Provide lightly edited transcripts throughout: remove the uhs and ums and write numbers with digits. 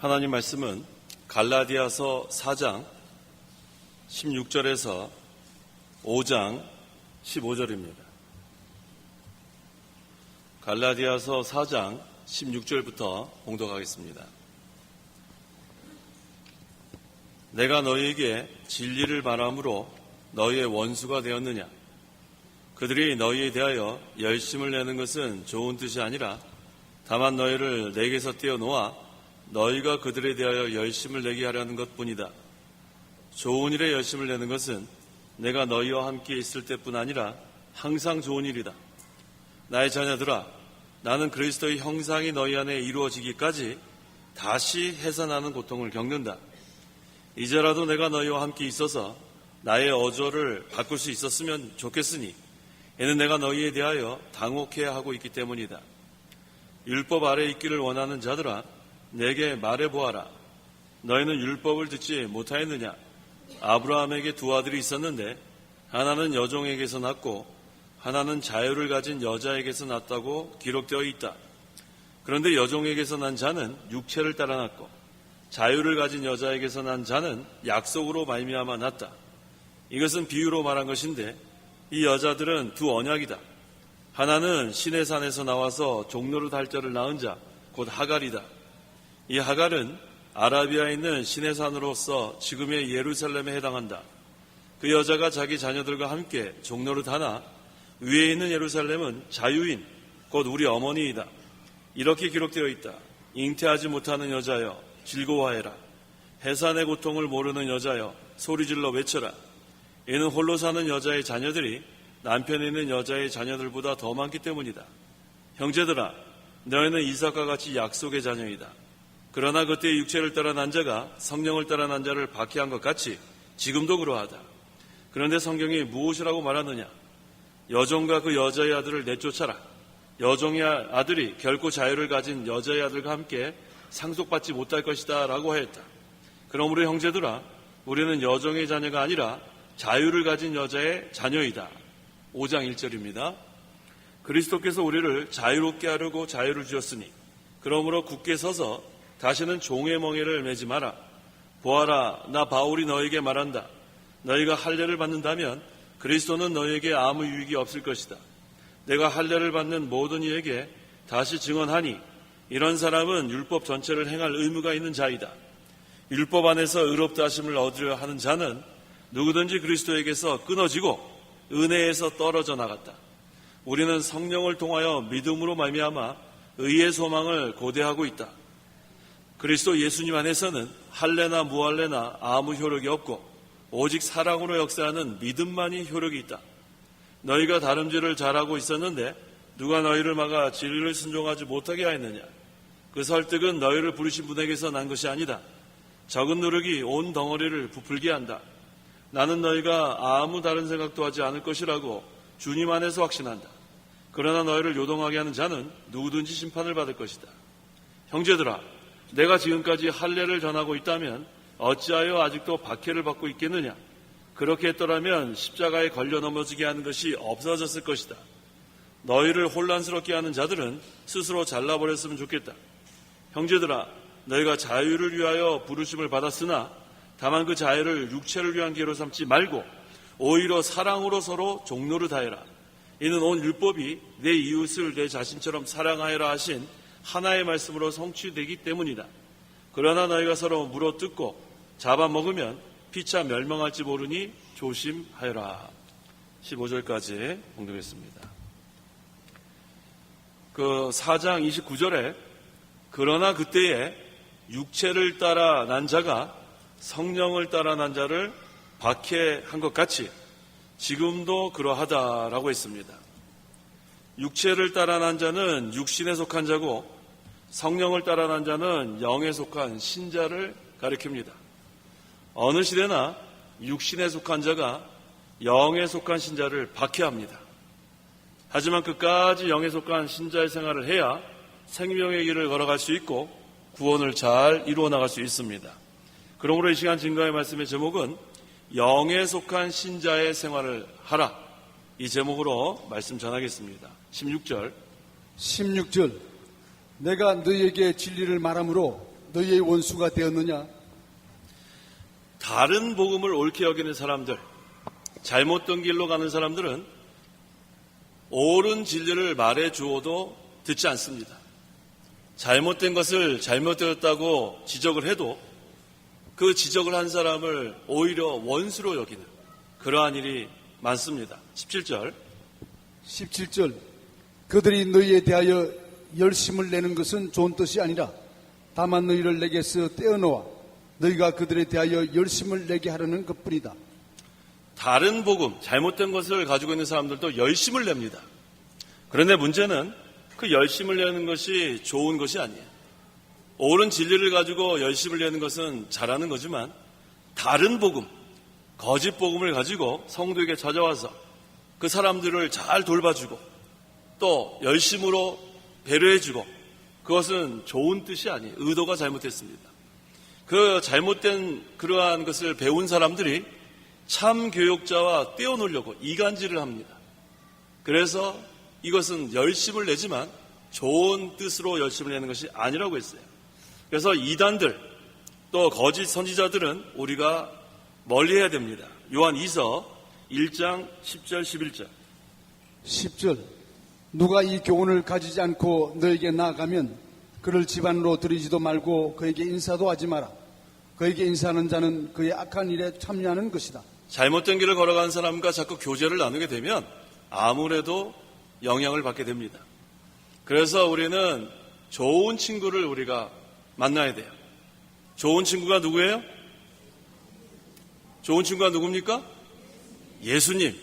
하나님 말씀은 갈라디아서 4장 16절에서 5장 15절입니다. 갈라디아서 4장 16절부터 봉독하겠습니다. 내가 너희에게 진리를 말함으로 너희의 원수가 되었느냐? 그들이 너희에 대하여 열심을 내는 것은 좋은 뜻이 아니라 다만 너희를 내게서 떼어놓아 너희가 그들에 대하여 열심을 내게 하려는 것뿐이다. 좋은 일에 열심을 내는 것은 내가 너희와 함께 있을 때뿐 아니라 항상 좋은 일이다. 나의 자녀들아, 나는 그리스도의 형상이 너희 안에 이루어지기까지 다시 해산하는 고통을 겪는다. 이제라도 내가 너희와 함께 있어서 나의 어조를 바꿀 수 있었으면 좋겠으니 이는 내가 너희에 대하여 당혹해야 하고 있기 때문이다. 율법 아래 있기를 원하는 자들아, 내게 말해보아라. 너희는 율법을 듣지 못하였느냐? 아브라함에게 두 아들이 있었는데 하나는 여종에게서 났고 하나는 자유를 가진 여자에게서 났다고 기록되어 있다. 그런데 여종에게서 난 자는 육체를 따라 났고 자유를 가진 여자에게서 난 자는 약속으로 말미암아 났다. 이것은 비유로 말한 것인데 이 여자들은 두 언약이다. 하나는 시내산에서 나와서 종노릇 할 자를 낳은 자, 곧 하갈이다. 이 하갈은 아라비아에 있는 시내산으로서 지금의 예루살렘에 해당한다. 그 여자가 자기 자녀들과 함께 종노릇 하나 위에 있는 예루살렘은 자유인, 곧 우리 어머니이다. 이렇게 기록되어 있다. 잉태하지 못하는 여자여 즐거워해라. 해산의 고통을 모르는 여자여 소리질러 외쳐라. 이는 홀로 사는 여자의 자녀들이 남편이 있는 여자의 자녀들보다 더 많기 때문이다. 형제들아, 너희는 이삭과 같이 약속의 자녀이다. 그러나 그때 육체를 따라 난 자가 성령을 따라 난 자를 박해한 것 같이 지금도 그러하다. 그런데 성경이 무엇이라고 말하느냐? 여종과 그 여자의 아들을 내쫓아라. 여종의 아들이 결코 자유를 가진 여자의 아들과 함께 상속받지 못할 것이다 라고 하였다. 그러므로 형제들아, 우리는 여종의 자녀가 아니라 자유를 가진 여자의 자녀이다. 5장 1절입니다. 그리스도께서 우리를 자유롭게 하려고 자유를 주셨으니 그러므로 굳게 서서 다시는 종의 멍에를 매지 마라. 보아라, 나 바울이 너에게 말한다. 너희가 할례를 받는다면 그리스도는 너희에게 아무 유익이 없을 것이다. 내가 할례를 받는 모든 이에게 다시 증언하니 이런 사람은 율법 전체를 행할 의무가 있는 자이다. 율법 안에서 의롭다 하심을 얻으려 하는 자는 누구든지 그리스도에게서 끊어지고 은혜에서 떨어져 나갔다. 우리는 성령을 통하여 믿음으로 말미암아 의의 소망을 고대하고 있다. 그리스도 예수님 안에서는 할례나 무할례나 아무 효력이 없고 오직 사랑으로 역사하는 믿음만이 효력이 있다. 너희가 다름질을 잘하고 있었는데 누가 너희를 막아 진리를 순종하지 못하게 하였느냐? 그 설득은 너희를 부르신 분에게서 난 것이 아니다. 적은 누룩이 온 덩어리를 부풀게 한다. 나는 너희가 아무 다른 생각도 하지 않을 것이라고 주님 안에서 확신한다. 그러나 너희를 요동하게 하는 자는 누구든지 심판을 받을 것이다. 형제들아, 내가 지금까지 할례를 전하고 있다면 어찌하여 아직도 박해를 받고 있겠느냐? 그렇게 했더라면 십자가에 걸려 넘어지게 하는 것이 없어졌을 것이다. 너희를 혼란스럽게 하는 자들은 스스로 잘라버렸으면 좋겠다. 형제들아, 너희가 자유를 위하여 부르심을 받았으나 다만 그 자유를 육체를 위한 기회로 삼지 말고 오히려 사랑으로 서로 종노릇 하여라. 이는 온 율법이 내 이웃을 내 자신처럼 사랑하여라 하신 하나의 말씀으로 성취되기 때문이다. 그러나 너희가 서로 물어뜯고 잡아먹으면 피차 멸망할지 모르니 조심하여라. 15절까지 봉독했습니다. 그 4장 29절에 그러나 그때에 육체를 따라 난 자가 성령을 따라 난 자를 박해한 것 같이 지금도 그러하다라고 했습니다. 육체를 따라 난 자는 육신에 속한 자고 성령을 따라 난 자는 영에 속한 신자를 가리킵니다. 어느 시대나 육신에 속한 자가 영에 속한 신자를 박해합니다. 하지만 끝까지 영에 속한 신자의 생활을 해야 생명의 길을 걸어갈 수 있고 구원을 잘 이루어 나갈 수 있습니다. 그러므로 이 시간 증거의 말씀의 제목은 영에 속한 신자의 생활을 하라. 이 제목으로 말씀 전하겠습니다. 16절 내가 너희에게 진리를 말함으로 너희의 원수가 되었느냐? 다른 복음을 옳게 여기는 사람들, 잘못된 길로 가는 사람들은 옳은 진리를 말해 주어도 듣지 않습니다. 잘못된 것을 잘못되었다고 지적을 해도 그 지적을 한 사람을 오히려 원수로 여기는 그러한 일이 많습니다. 17절 17절 그들이 너희에 대하여 열심을 내는 것은 좋은 뜻이 아니라 다만 너희를 내게서 떼어놓아 너희가 그들에 대하여 열심을 내게 하려는 것뿐이다. 다른 복음, 잘못된 것을 가지고 있는 사람들도 열심을 냅니다. 그런데 문제는 그 열심을 내는 것이 좋은 것이 아니에요. 옳은 진리를 가지고 열심을 내는 것은 잘하는 거지만 다른 복음, 거짓 복음을 가지고 성도에게 찾아와서 그 사람들을 잘 돌봐주고 또 열심으로 배려해주고 그것은 좋은 뜻이 아니에요. 의도가 잘못됐습니다. 그 잘못된 그러한 것을 배운 사람들이 참 교육자와 떼어놓으려고 이간질을 합니다. 그래서 이것은 열심을 내지만 좋은 뜻으로 열심을 내는 것이 아니라고 했어요. 그래서 이단들 또 거짓 선지자들은 우리가 멀리해야 됩니다. 요한 2서 1장 10절 11절 10절 누가 이 교훈을 가지지 않고 너에게 나아가면 그를 집안으로 들이지도 말고 그에게 인사도 하지 마라. 그에게 인사하는 자는 그의 악한 일에 참여하는 것이다. 잘못된 길을 걸어가는 사람과 자꾸 교제를 나누게 되면 아무래도 영향을 받게 됩니다. 그래서 우리는 좋은 친구를 우리가 만나야 돼요. 좋은 친구가 누구예요? 좋은 친구가 누굽니까? 예수님.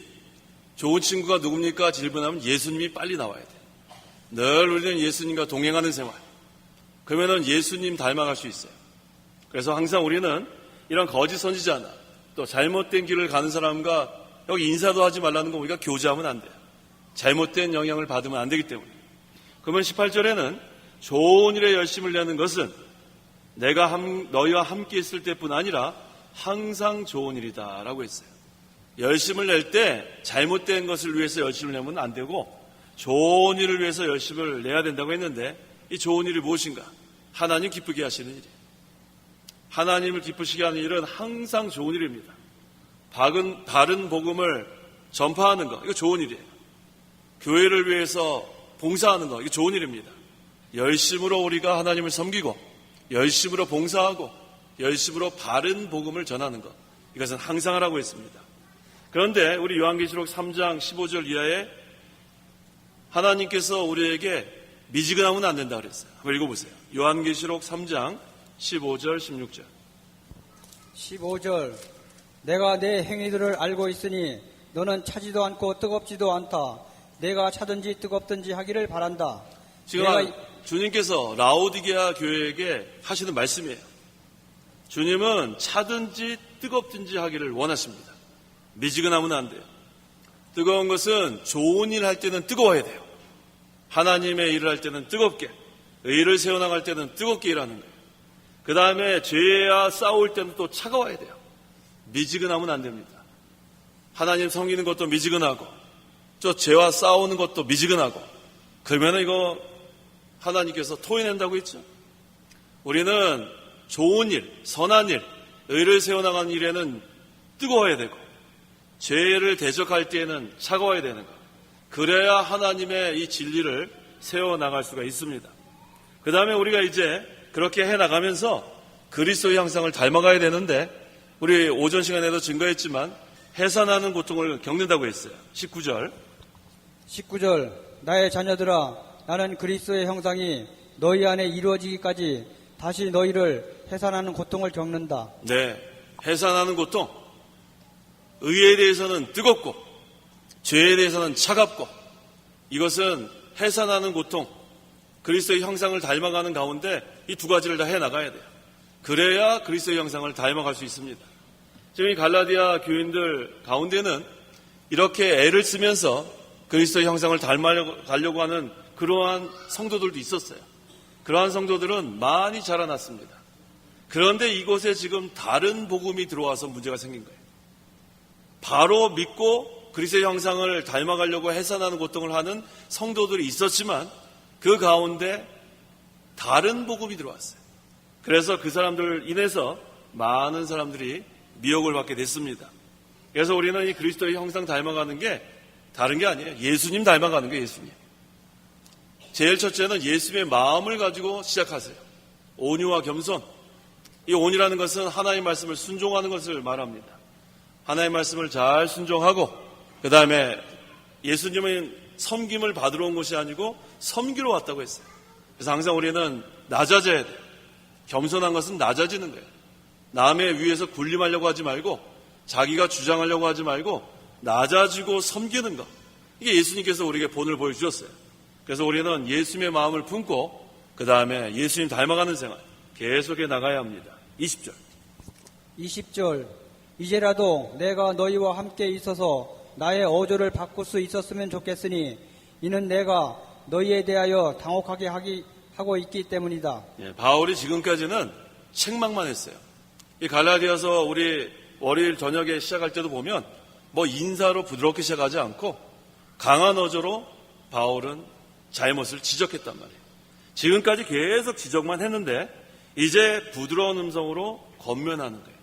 좋은 친구가 누굽니까? 질문하면 예수님이 빨리 나와야 돼요. 늘 우리는 예수님과 동행하는 생활. 그러면은 예수님 닮아갈 수 있어요. 그래서 항상 우리는 이런 거짓 선지자나 또 잘못된 길을 가는 사람과 여기 인사도 하지 말라는 거 우리가 교제하면 안 돼요. 잘못된 영향을 받으면 안 되기 때문에. 그러면 18절에는 좋은 일에 열심을 내는 것은 내가 너희와 함께 있을 때뿐 아니라 항상 좋은 일이다 라고 했어요. 열심을 낼 때 잘못된 것을 위해서 열심을 내면 안 되고 좋은 일을 위해서 열심을 내야 된다고 했는데 이 좋은 일이 무엇인가? 하나님 기쁘게 하시는 일이에요. 하나님을 기쁘시게 하는 일은 항상 좋은 일입니다. 바른 복음을 전파하는 것, 이거 좋은 일이에요. 교회를 위해서 봉사하는 것, 이거 좋은 일입니다. 열심으로 우리가 하나님을 섬기고 열심으로 봉사하고 열심으로 바른 복음을 전하는 것, 이것은 항상 하라고 했습니다. 그런데 우리 요한계시록 3장 15절 이하에 하나님께서 우리에게 미지근하면 안 된다 그랬어요. 한번 읽어보세요. 요한계시록 3장 15절 16절 15절 내가 내 행위들을 알고 있으니 너는 차지도 않고 뜨겁지도 않다. 내가 차든지 뜨겁든지 하기를 바란다. 지금 주님께서 라오디게아 교회에게 하시는 말씀이에요. 주님은 차든지 뜨겁든지 하기를 원하십니다. 미지근하면 안 돼요. 뜨거운 것은 좋은 일 할 때는 뜨거워야 돼요. 하나님의 일을 할 때는 뜨겁게, 의를 세워나갈 때는 뜨겁게 일하는 거예요. 그 다음에 죄와 싸울 때는 또 차가워야 돼요. 미지근하면 안 됩니다. 하나님 섬기는 것도 미지근하고 저 죄와 싸우는 것도 미지근하고 그러면 이거 하나님께서 토해낸다고 했죠. 우리는 좋은 일, 선한 일, 의를 세워나가는 일에는 뜨거워야 되고 죄를 대적할 때에는 차가워야 되는 것. 그래야 하나님의 이 진리를 세워나갈 수가 있습니다. 그 다음에 우리가 이제 그렇게 해나가면서 그리스도의 형상을 닮아가야 되는데 우리 오전 시간에도 증거했지만 해산하는 고통을 겪는다고 했어요. 19절 나의 자녀들아 나는 그리스도의 형상이 너희 안에 이루어지기까지 다시 너희를 해산하는 고통을 겪는다. 네, 해산하는 고통. 의에 대해서는 뜨겁고 죄에 대해서는 차갑고 이것은 해산하는 고통, 그리스도의 형상을 닮아가는 가운데 이 두 가지를 다 해나가야 돼요. 그래야 그리스도의 형상을 닮아갈 수 있습니다. 지금 이 갈라디아 교인들 가운데는 이렇게 애를 쓰면서 그리스도의 형상을 닮아가려고 하는 그러한 성도들도 있었어요. 그러한 성도들은 많이 자라났습니다. 그런데 이곳에 지금 다른 복음이 들어와서 문제가 생긴 거예요. 바로 믿고 그리스도의 형상을 닮아가려고 해산하는 고통을 하는 성도들이 있었지만 그 가운데 다른 복음이 들어왔어요. 그래서 그 사람들 인해서 많은 사람들이 미혹을 받게 됐습니다. 그래서 우리는 이 그리스도의 형상 닮아가는 게 다른 게 아니에요. 예수님 닮아가는 게 예수님. 제일 첫째는 예수님의 마음을 가지고 시작하세요. 온유와 겸손. 이 온유라는 것은 하나님의 말씀을 순종하는 것을 말합니다. 하나님의 말씀을 잘 순종하고 그 다음에 예수님은 섬김을 받으러 온 것이 아니고 섬기러 왔다고 했어요. 그래서 항상 우리는 낮아져야 돼요. 겸손한 것은 낮아지는 거예요. 남의 위에서 군림하려고 하지 말고 자기가 주장하려고 하지 말고 낮아지고 섬기는 것. 이게 예수님께서 우리에게 본을 보여주셨어요. 그래서 우리는 예수님의 마음을 품고 그 다음에 예수님 닮아가는 생활 계속해 나가야 합니다. 20절. 20절 이제라도 내가 너희와 함께 있어서 나의 어조를 바꿀 수 있었으면 좋겠으니 이는 내가 너희에 대하여 당혹하게 하고 있기 때문이다. 바울이 지금까지는 책망만 했어요. 이 갈라디아서 우리 월요일 저녁에 시작할 때도 보면 뭐 인사로 부드럽게 시작하지 않고 강한 어조로 바울은 잘못을 지적했단 말이에요. 지금까지 계속 지적만 했는데 이제 부드러운 음성으로 권면하는 거예요.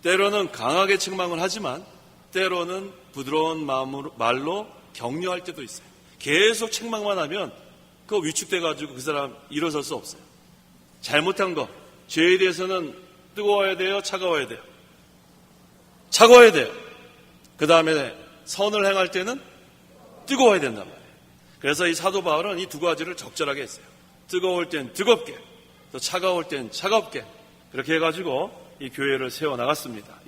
때로는 강하게 책망을 하지만 때로는 부드러운 말로 격려할 때도 있어요. 계속 책망만 하면 그거 위축돼가지고 그 사람 일어설 수 없어요. 잘못한 거, 죄에 대해서는 뜨거워야 돼요? 차가워야 돼요? 차가워야 돼요. 그 다음에 선을 행할 때는 뜨거워야 된단 말이에요. 그래서 이 사도 바울은 이 두 가지를 적절하게 했어요. 뜨거울 땐 뜨겁게, 또 차가울 땐 차갑게 그렇게 해가지고 이 교회를 세워나갔습니다.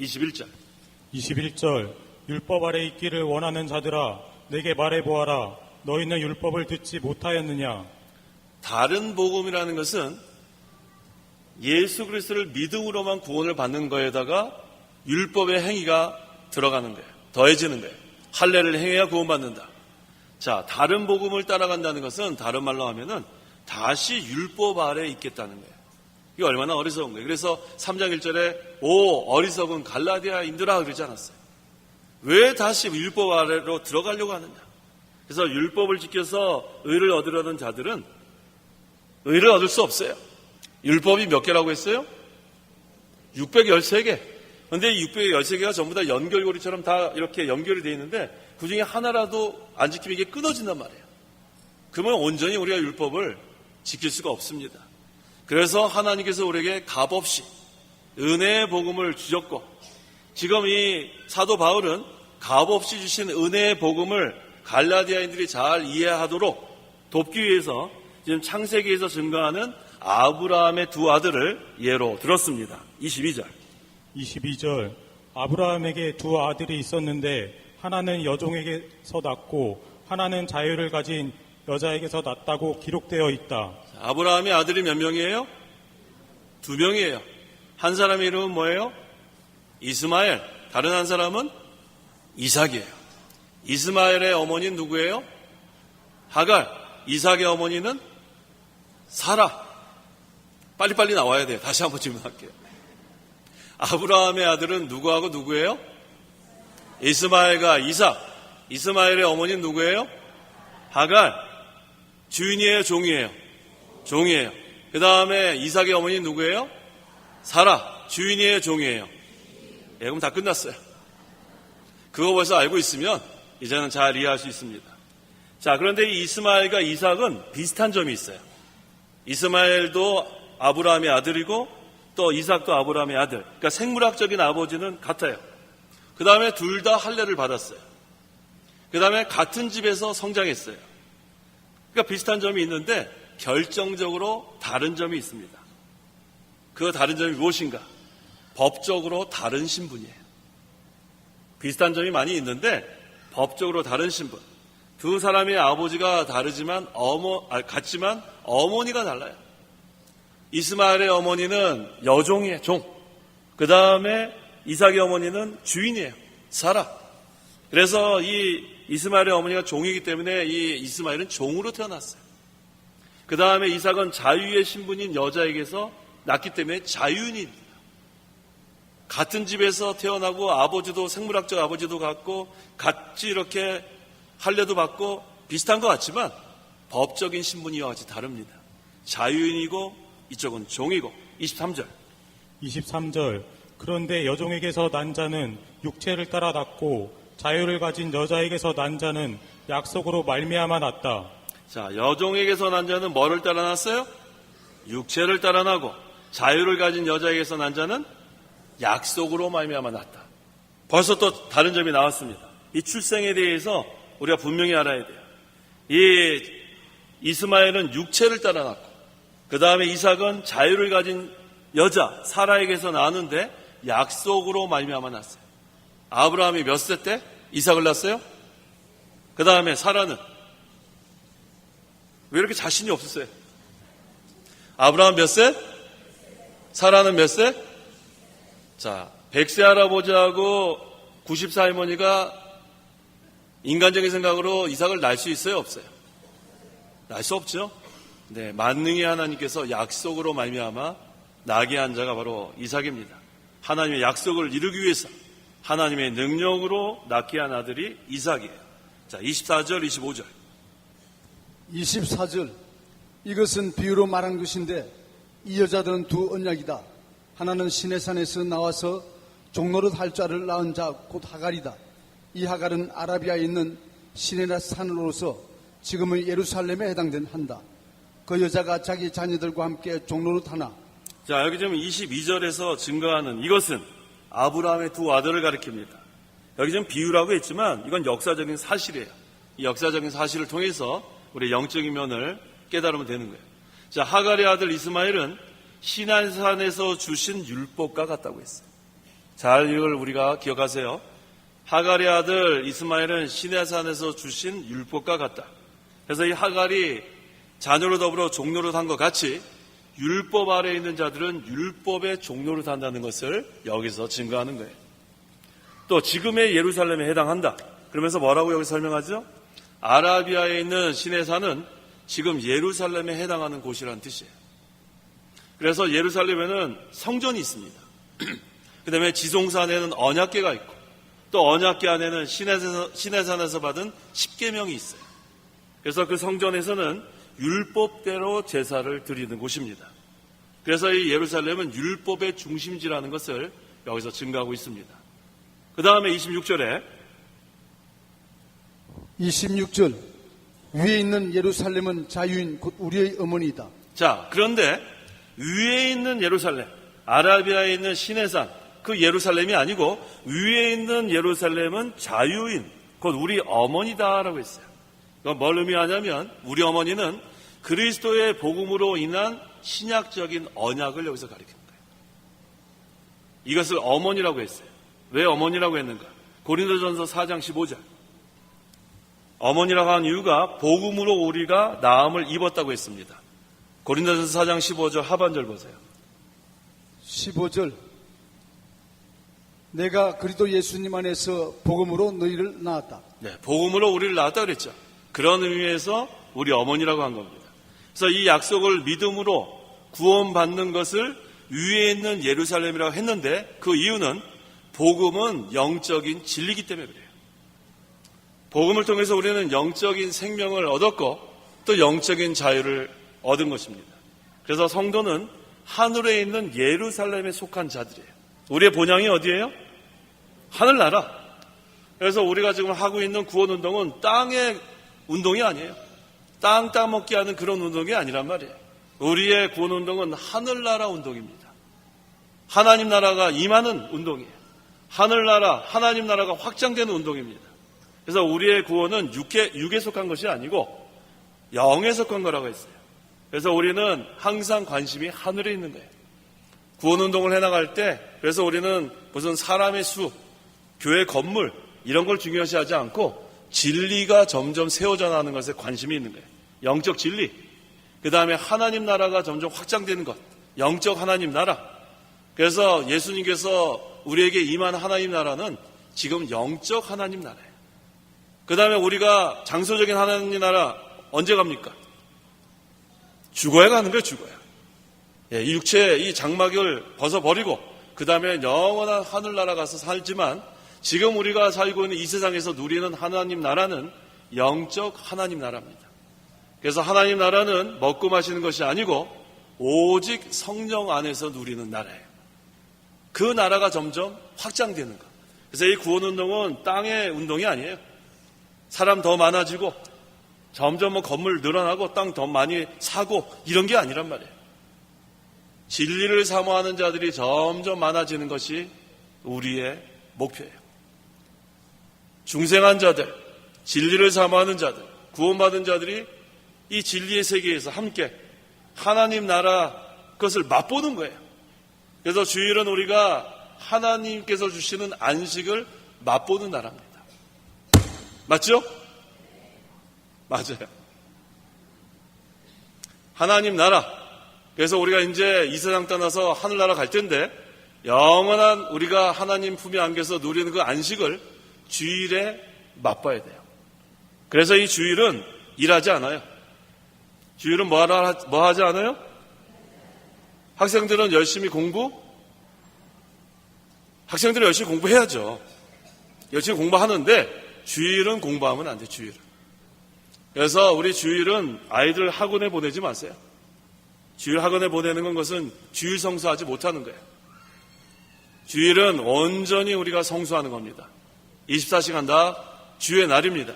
21절 율법 아래 있기를 원하는 자들아 내게 말해보아라. 너희는 율법을 듣지 못하였느냐. 다른 복음이라는 것은 예수 그리스도를 믿음으로만 구원을 받는 거에다가 율법의 행위가 들어가는 거예요. 더해지는 거예요. 할례를 행해야 구원받는다. 자, 다른 복음을 따라간다는 것은 다른 말로 하면은 다시 율법 아래에 있겠다는 거예요. 이게 얼마나 어리석은 거예요. 그래서 3장 1절에 오 어리석은 갈라디아인들아 그러지 않았어요. 왜 다시 율법 아래로 들어가려고 하느냐. 그래서 율법을 지켜서 의를 얻으려는 자들은 의를 얻을 수 없어요. 율법이 몇 개라고 했어요? 613개. 그런데 이 613개가 전부 다 연결고리처럼 다 이렇게 연결이 되어 있는데 그 중에 하나라도 안 지키면 이게 끊어진단 말이에요. 그러면 온전히 우리가 율법을 지킬 수가 없습니다. 그래서 하나님께서 우리에게 값없이 은혜의 복음을 주셨고 지금 이 사도 바울은 값없이 주신 은혜의 복음을 갈라디아인들이 잘 이해하도록 돕기 위해서 지금 창세기에서 증거하는 아브라함의 두 아들을 예로 들었습니다. 22절 아브라함에게 두 아들이 있었는데 하나는 여종에게서 낳고 하나는 자유를 가진 여자에게서 낳았다고 기록되어 있다. 아브라함의 아들이 몇 명이에요? 2명이에요. 한 사람의 이름은 뭐예요? 이스마엘. 다른 한 사람은 이삭이에요. 이스마엘의 어머니는 누구예요? 하갈. 이삭의 어머니는 사라. 빨리빨리 나와야 돼요. 다시 한번 질문할게요. 아브라함의 아들은 누구하고 누구예요? 이스마엘과 이삭. 이스마엘의 어머니는 누구예요? 하갈. 주인이에요? 종이에요? 종이에요. 그 다음에 이삭의 어머니는 누구예요? 사라. 주인이에요? 종이에요? 예, 그럼 다 끝났어요. 그거 벌써 알고 있으면 이제는 잘 이해할 수 있습니다. 자, 그런데 이 이스마엘과 이삭은 비슷한 점이 있어요. 이스마엘도 아브라함의 아들이고 또 이삭도 아브라함의 아들. 그러니까 생물학적인 아버지는 같아요. 그 다음에 둘 다 할례를 받았어요. 그 다음에 같은 집에서 성장했어요. 그러니까 비슷한 점이 있는데 결정적으로 다른 점이 있습니다. 그 다른 점이 무엇인가? 법적으로 다른 신분이에요. 비슷한 점이 많이 있는데 법적으로 다른 신분. 두 사람의 아버지가 다르지만 같지만 어머니가 달라요. 이스마엘의 어머니는 여종이에요. 종. 그 다음에 이삭의 어머니는 주인이에요. 사라. 그래서 이 이스마엘의 어머니가 종이기 때문에 이 이스마엘은 종으로 태어났어요. 그 다음에 이삭은 자유의 신분인 여자에게서 낳기 때문에 자유인입니다. 같은 집에서 태어나고 아버지도 생물학적 아버지도 같고 같이 이렇게 할례도 받고 비슷한 것 같지만 법적인 신분이 이와 같이 다릅니다. 자유인이고 이쪽은 종이고 23절. 23절. 그런데 여종에게서 난 자는 육체를 따라 낳고 자유를 가진 여자에게서 난 자는 약속으로 말미암아 났다. 자, 여종에게서 난 자는 뭐를 따라 났어요? 육체를 따라 나고, 자유를 가진 여자에게서 난 자는 약속으로 말미암아 났다. 벌써 또 다른 점이 나왔습니다. 이 출생에 대해서 우리가 분명히 알아야 돼요. 이 이스마엘은 육체를 따라 났고, 그 다음에 이삭은 자유를 가진 여자 사라에게서 나왔는데 약속으로 말미암아 났어요. 아브라함이 몇 세 때 이삭을 낳았어요? 그 다음에 사라는 왜 이렇게 자신이 없었어요? 아브라함 몇 세? 사라는 몇 세? 자, 100세 할아버지하고 90세 할머니가 인간적인 생각으로 이삭을 낳을 수 있어요? 없어요? 낳을 수 없죠? 네, 만능의 하나님께서 약속으로 말미암아 나게 한 자가 바로 이삭입니다. 하나님의 약속을 이루기 위해서 하나님의 능력으로 낳게 한 아들이 이삭이에요. 자, 24절, 25절. 24절. 이것은 비유로 말한 것인데 이 여자들은 두 언약이다. 하나는 시내산에서 나와서 종노릇 할 자를 낳은 자 곧 하갈이다. 이 하갈은 아라비아에 있는 시내산으로서 지금의 예루살렘에 해당된 한다. 그 여자가 자기 자녀들과 함께 종노릇 하나. 자, 여기 지금 22절에서 증거하는 이것은 아브라함의 두 아들을 가리킵니다. 여기 지금 비유라고 했지만 이건 역사적인 사실이에요. 이 역사적인 사실을 통해서 우리 영적인 면을 깨달으면 되는 거예요. 자, 하갈의 아들 이스마엘은 시내산에서 주신 율법과 같다고 했어요. 잘 이걸 우리가 기억하세요. 하갈의 아들 이스마엘은 시내산에서 주신 율법과 같다. 그래서 이 하갈이 자녀로 더불어 종노릇 한 것 같이 율법 아래에 있는 자들은 율법의 종노릇 한다는 것을 여기서 증거하는 거예요. 또 지금의 예루살렘에 해당한다. 그러면서 뭐라고 여기 설명하죠? 아라비아에 있는 시내산은 지금 예루살렘에 해당하는 곳이라는 뜻이에요. 그래서 예루살렘에는 성전이 있습니다. 그 다음에 지송산에는 언약궤가 있고 또 언약궤 안에는 시내산에서 받은 십계명이 있어요. 그래서 그 성전에서는 율법대로 제사를 드리는 곳입니다. 그래서 이 예루살렘은 율법의 중심지라는 것을 여기서 증거하고 있습니다. 그 다음에 26절에 26절. 위에 있는 예루살렘은 자유인 곧 우리의 어머니이다. 자, 그런데 위에 있는 예루살렘, 아라비아에 있는 시내산, 그 예루살렘이 아니고 위에 있는 예루살렘은 자유인 곧 우리 어머니다라고 했어요. 이건 뭘 의미하냐면 우리 어머니는 그리스도의 복음으로 인한 신약적인 언약을 여기서 가리키는 거예요. 이것을 어머니라고 했어요. 왜 어머니라고 했는가? 고린도전서 4장 15절. 어머니라고 한 이유가 복음으로 우리가 나음을 입었다고 했습니다. 고린도전서 4장 15절 하반절 보세요. 15절. 내가 그리스도 예수님 안에서 복음으로 너희를 낳았다. 네, 복음으로 우리를 낳았다 그랬죠. 그런 의미에서 우리 어머니라고 한 겁니다. 그래서 이 약속을 믿음으로 구원받는 것을 위에 있는 예루살렘이라고 했는데 그 이유는 복음은 영적인 진리이기 때문에 그래요. 복음을 통해서 우리는 영적인 생명을 얻었고 또 영적인 자유를 얻은 것입니다. 그래서 성도는 하늘에 있는 예루살렘에 속한 자들이에요. 우리의 본향이 어디예요? 하늘나라. 그래서 우리가 지금 하고 있는 구원운동은 땅의 운동이 아니에요. 땅 따먹기 하는 그런 운동이 아니란 말이에요. 우리의 구원운동은 하늘나라 운동입니다. 하나님 나라가 임하는 운동이에요. 하늘나라, 하나님 나라가 확장되는 운동입니다. 그래서 우리의 구원은 육에 속한 것이 아니고 영에 속한 거라고 했어요. 그래서 우리는 항상 관심이 하늘에 있는 거예요. 구원운동을 해나갈 때 그래서 우리는 무슨 사람의 수, 교회 건물 이런 걸 중요시하지 않고 진리가 점점 세워져 나가는 것에 관심이 있는 거예요. 영적 진리. 그 다음에 하나님 나라가 점점 확장되는 것. 영적 하나님 나라. 그래서 예수님께서 우리에게 임한 하나님 나라는 지금 영적 하나님 나라예요. 그 다음에 우리가 장소적인 하나님 나라 언제 갑니까? 죽어야 가는 거예요, 죽어야. 이 육체의 이 장막을 벗어버리고 그 다음에 영원한 하늘나라 가서 살지만 지금 우리가 살고 있는 이 세상에서 누리는 하나님 나라는 영적 하나님 나라입니다. 그래서 하나님 나라는 먹고 마시는 것이 아니고 오직 성령 안에서 누리는 나라예요. 그 나라가 점점 확장되는 것. 그래서 이 구원운동은 땅의 운동이 아니에요. 사람 더 많아지고 점점 건물 늘어나고 땅 더 많이 사고 이런 게 아니란 말이에요. 진리를 사모하는 자들이 점점 많아지는 것이 우리의 목표예요. 중생한 자들, 진리를 사모하는 자들, 구원받은 자들이 이 진리의 세계에서 함께 하나님 나라 그것을 맛보는 거예요. 그래서 주일은 우리가 하나님께서 주시는 안식을 맛보는 나라입니다. 맞죠? 맞아요. 하나님 나라. 그래서 우리가 이제 이 세상 떠나서 하늘나라 갈 텐데 영원한 우리가 하나님 품에 안겨서 누리는 그 안식을 주일에 맛봐야 돼요. 그래서 이 주일은 일하지 않아요. 주일은 뭐 하지 않아요? 학생들은 열심히 공부해야죠. 열심히 공부하는데 주일은 공부하면 안 돼, 주일은. 그래서 우리 주일은 아이들 학원에 보내지 마세요. 주일 학원에 보내는 것은 주일 성수하지 못하는 거예요. 주일은 온전히 우리가 성수하는 겁니다. 24시간 다 주의 날입니다.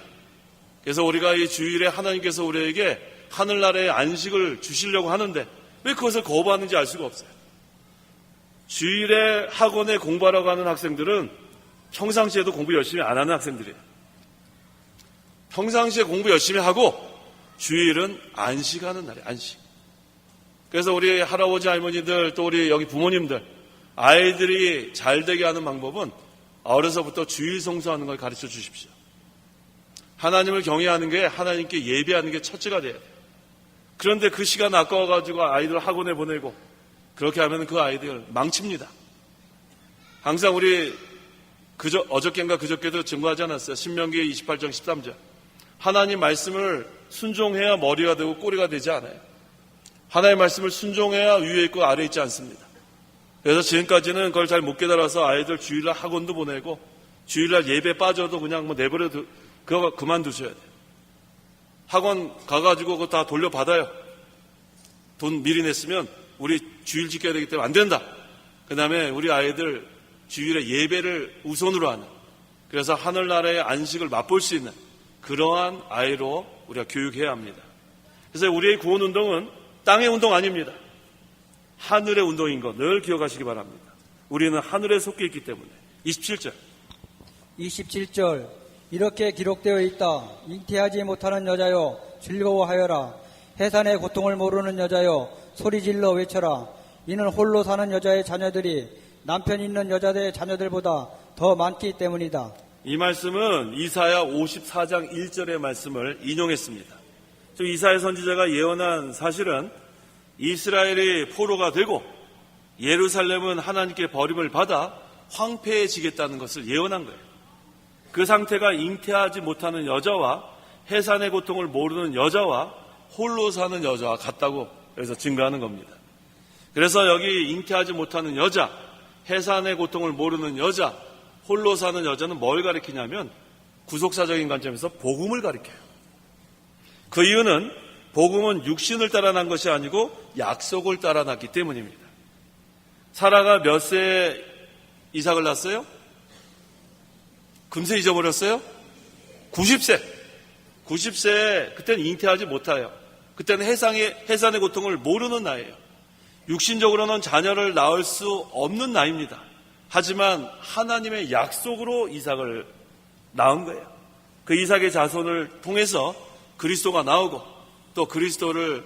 그래서 우리가 이 주일에 하나님께서 우리에게 하늘나라의 안식을 주시려고 하는데 왜 그것을 거부하는지 알 수가 없어요. 주일에 학원에 공부하러 가는 학생들은 평상시에도 공부 열심히 안 하는 학생들이에요. 평상시에 공부 열심히 하고 주일은 안식하는 날이에요. 안식. 그래서 우리 할아버지 할머니들 또 우리 여기 부모님들 아이들이 잘 되게 하는 방법은 어려서부터 주일 성수하는 걸 가르쳐 주십시오. 하나님을 경외하는 게 하나님께 예배하는 게 첫째가 돼요. 그런데 그 시간 아까워가지고 아이들 학원에 보내고 그렇게 하면 그 아이들 망칩니다. 항상 우리 어저께인가 그저께도 증거하지 않았어요. 신명기 28장 13절. 하나님 말씀을 순종해야 머리가 되고 꼬리가 되지 않아요. 하나님 말씀을 순종해야 위에 있고 아래에 있지 않습니다. 그래서 지금까지는 그걸 잘 못 깨달아서 아이들 주일날 학원도 보내고 주일날 예배 빠져도 그냥 뭐 내버려 그거 그만두셔야 돼요. 학원 가가지고 그거 다 돌려받아요. 돈 미리 냈으면 우리 주일 지켜야 되기 때문에 안 된다. 그 다음에 우리 아이들 주일에 예배를 우선으로 하는, 그래서 하늘나라의 안식을 맛볼 수 있는 그러한 아이로 우리가 교육해야 합니다. 그래서 우리의 구원운동은 땅의 운동 아닙니다. 하늘의 운동인 거 늘 기억하시기 바랍니다. 우리는 하늘에 속해 있기 때문에. 27절 이렇게 기록되어 있다. 잉태하지 못하는 여자여 즐거워하여라. 해산의 고통을 모르는 여자여 소리질러 외쳐라. 이는 홀로 사는 여자의 자녀들이 남편 있는 여자들의 자녀들보다 더 많기 때문이다. 이 말씀은 이사야 54장 1절의 말씀을 인용했습니다. 이사야 선지자가 예언한 사실은 이스라엘이 포로가 되고 예루살렘은 하나님께 버림을 받아 황폐해지겠다는 것을 예언한 거예요. 그 상태가 잉태하지 못하는 여자와 해산의 고통을 모르는 여자와 홀로 사는 여자와 같다고 그래서 증거하는 겁니다. 그래서 여기 잉태하지 못하는 여자, 해산의 고통을 모르는 여자, 홀로 사는 여자는 뭘 가리키냐면 구속사적인 관점에서 복음을 가리켜요. 그 이유는 복음은 육신을 따라 난 것이 아니고 약속을 따라 났기 때문입니다. 사라가 몇 세에 이삭을 낳았어요? 금세 잊어버렸어요? 90세. 90세에 그때는 잉태하지 못해요. 그때는 해산의 고통을 모르는 나이에요. 육신적으로는 자녀를 낳을 수 없는 나이입니다. 하지만 하나님의 약속으로 이삭을 낳은 거예요. 그 이삭의 자손을 통해서 그리스도가 나오고 또 그리스도를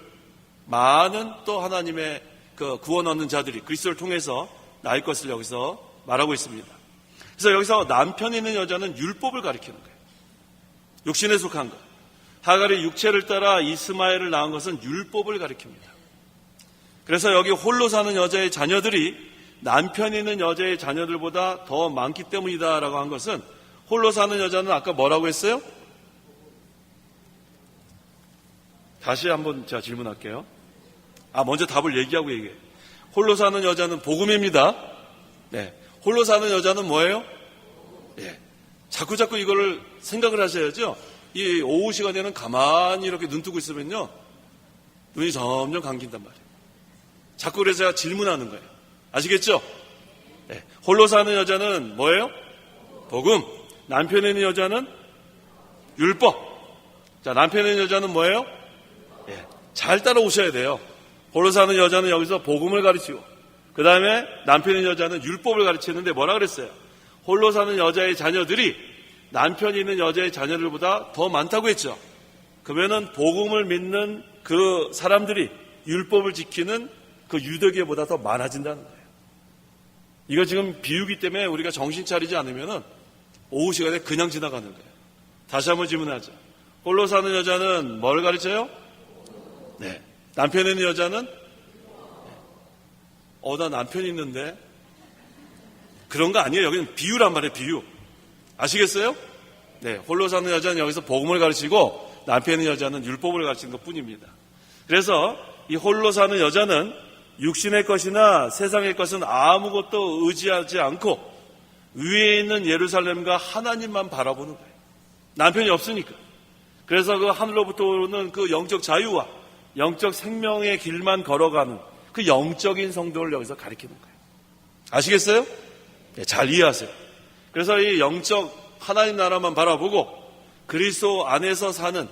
많은 또 하나님의 그 구원 얻는 자들이 그리스도를 통해서 낳을 것을 여기서 말하고 있습니다. 그래서 여기서 남편 있는 여자는 율법을 가리키는 거예요. 육신에 속한 것. 하갈이 육체를 따라 이스마엘을 낳은 것은 율법을 가리킵니다. 그래서 여기 홀로 사는 여자의 자녀들이 남편 있는 여자의 자녀들보다 더 많기 때문이다라고 한 것은 홀로 사는 여자는 아까 뭐라고 했어요? 다시 한번 제가 질문할게요. 먼저 답을 얘기하고 얘기해요. 홀로 사는 여자는 복음입니다. 네. 홀로 사는 여자는 뭐예요? 예. 자꾸 이거를 생각을 하셔야죠. 이 오후 시간에는 가만히 이렇게 눈 뜨고 있으면요. 눈이 점점 감긴단 말이에요. 자꾸 그래서 제가 질문하는 거예요. 아시겠죠? 네. 홀로 사는 여자는 뭐예요? 복음. 남편이 있는 여자는 율법. 자, 남편이 있는 여자는 뭐예요? 예, 잘 따라오셔야 돼요. 홀로 사는 여자는 여기서 복음을 가르치고, 그 다음에 남편이 있는 여자는 율법을 가르치는데 뭐라 그랬어요? 홀로 사는 여자의 자녀들이 남편이 있는 여자의 자녀들보다 더 많다고 했죠. 그러면은 복음을 믿는 그 사람들이 율법을 지키는 그 유대교보다 더 많아진다는 거예요. 이거 지금 비유기 때문에 우리가 정신 차리지 않으면은 오후 시간에 그냥 지나가는 거예요. 다시 한번 질문하죠. 홀로 사는 여자는 뭘 가르쳐요? 네. 남편이 있는 여자는? 나 남편이 있는데. 그런 거 아니에요. 여기는 비유란 말이에요, 비유. 아시겠어요? 네. 홀로 사는 여자는 여기서 복음을 가르치고 남편이 있는 여자는 율법을 가르치는 것 뿐입니다. 그래서 이 홀로 사는 여자는 육신의 것이나 세상의 것은 아무것도 의지하지 않고 위에 있는 예루살렘과 하나님만 바라보는 거예요. 남편이 없으니까. 그래서 그 하늘로부터 오는 그 영적 자유와 영적 생명의 길만 걸어가는 그 영적인 성도를 여기서 가리키는 거예요. 아시겠어요? 네, 잘 이해하세요. 그래서 이 영적 하나님 나라만 바라보고 그리스도 안에서 사는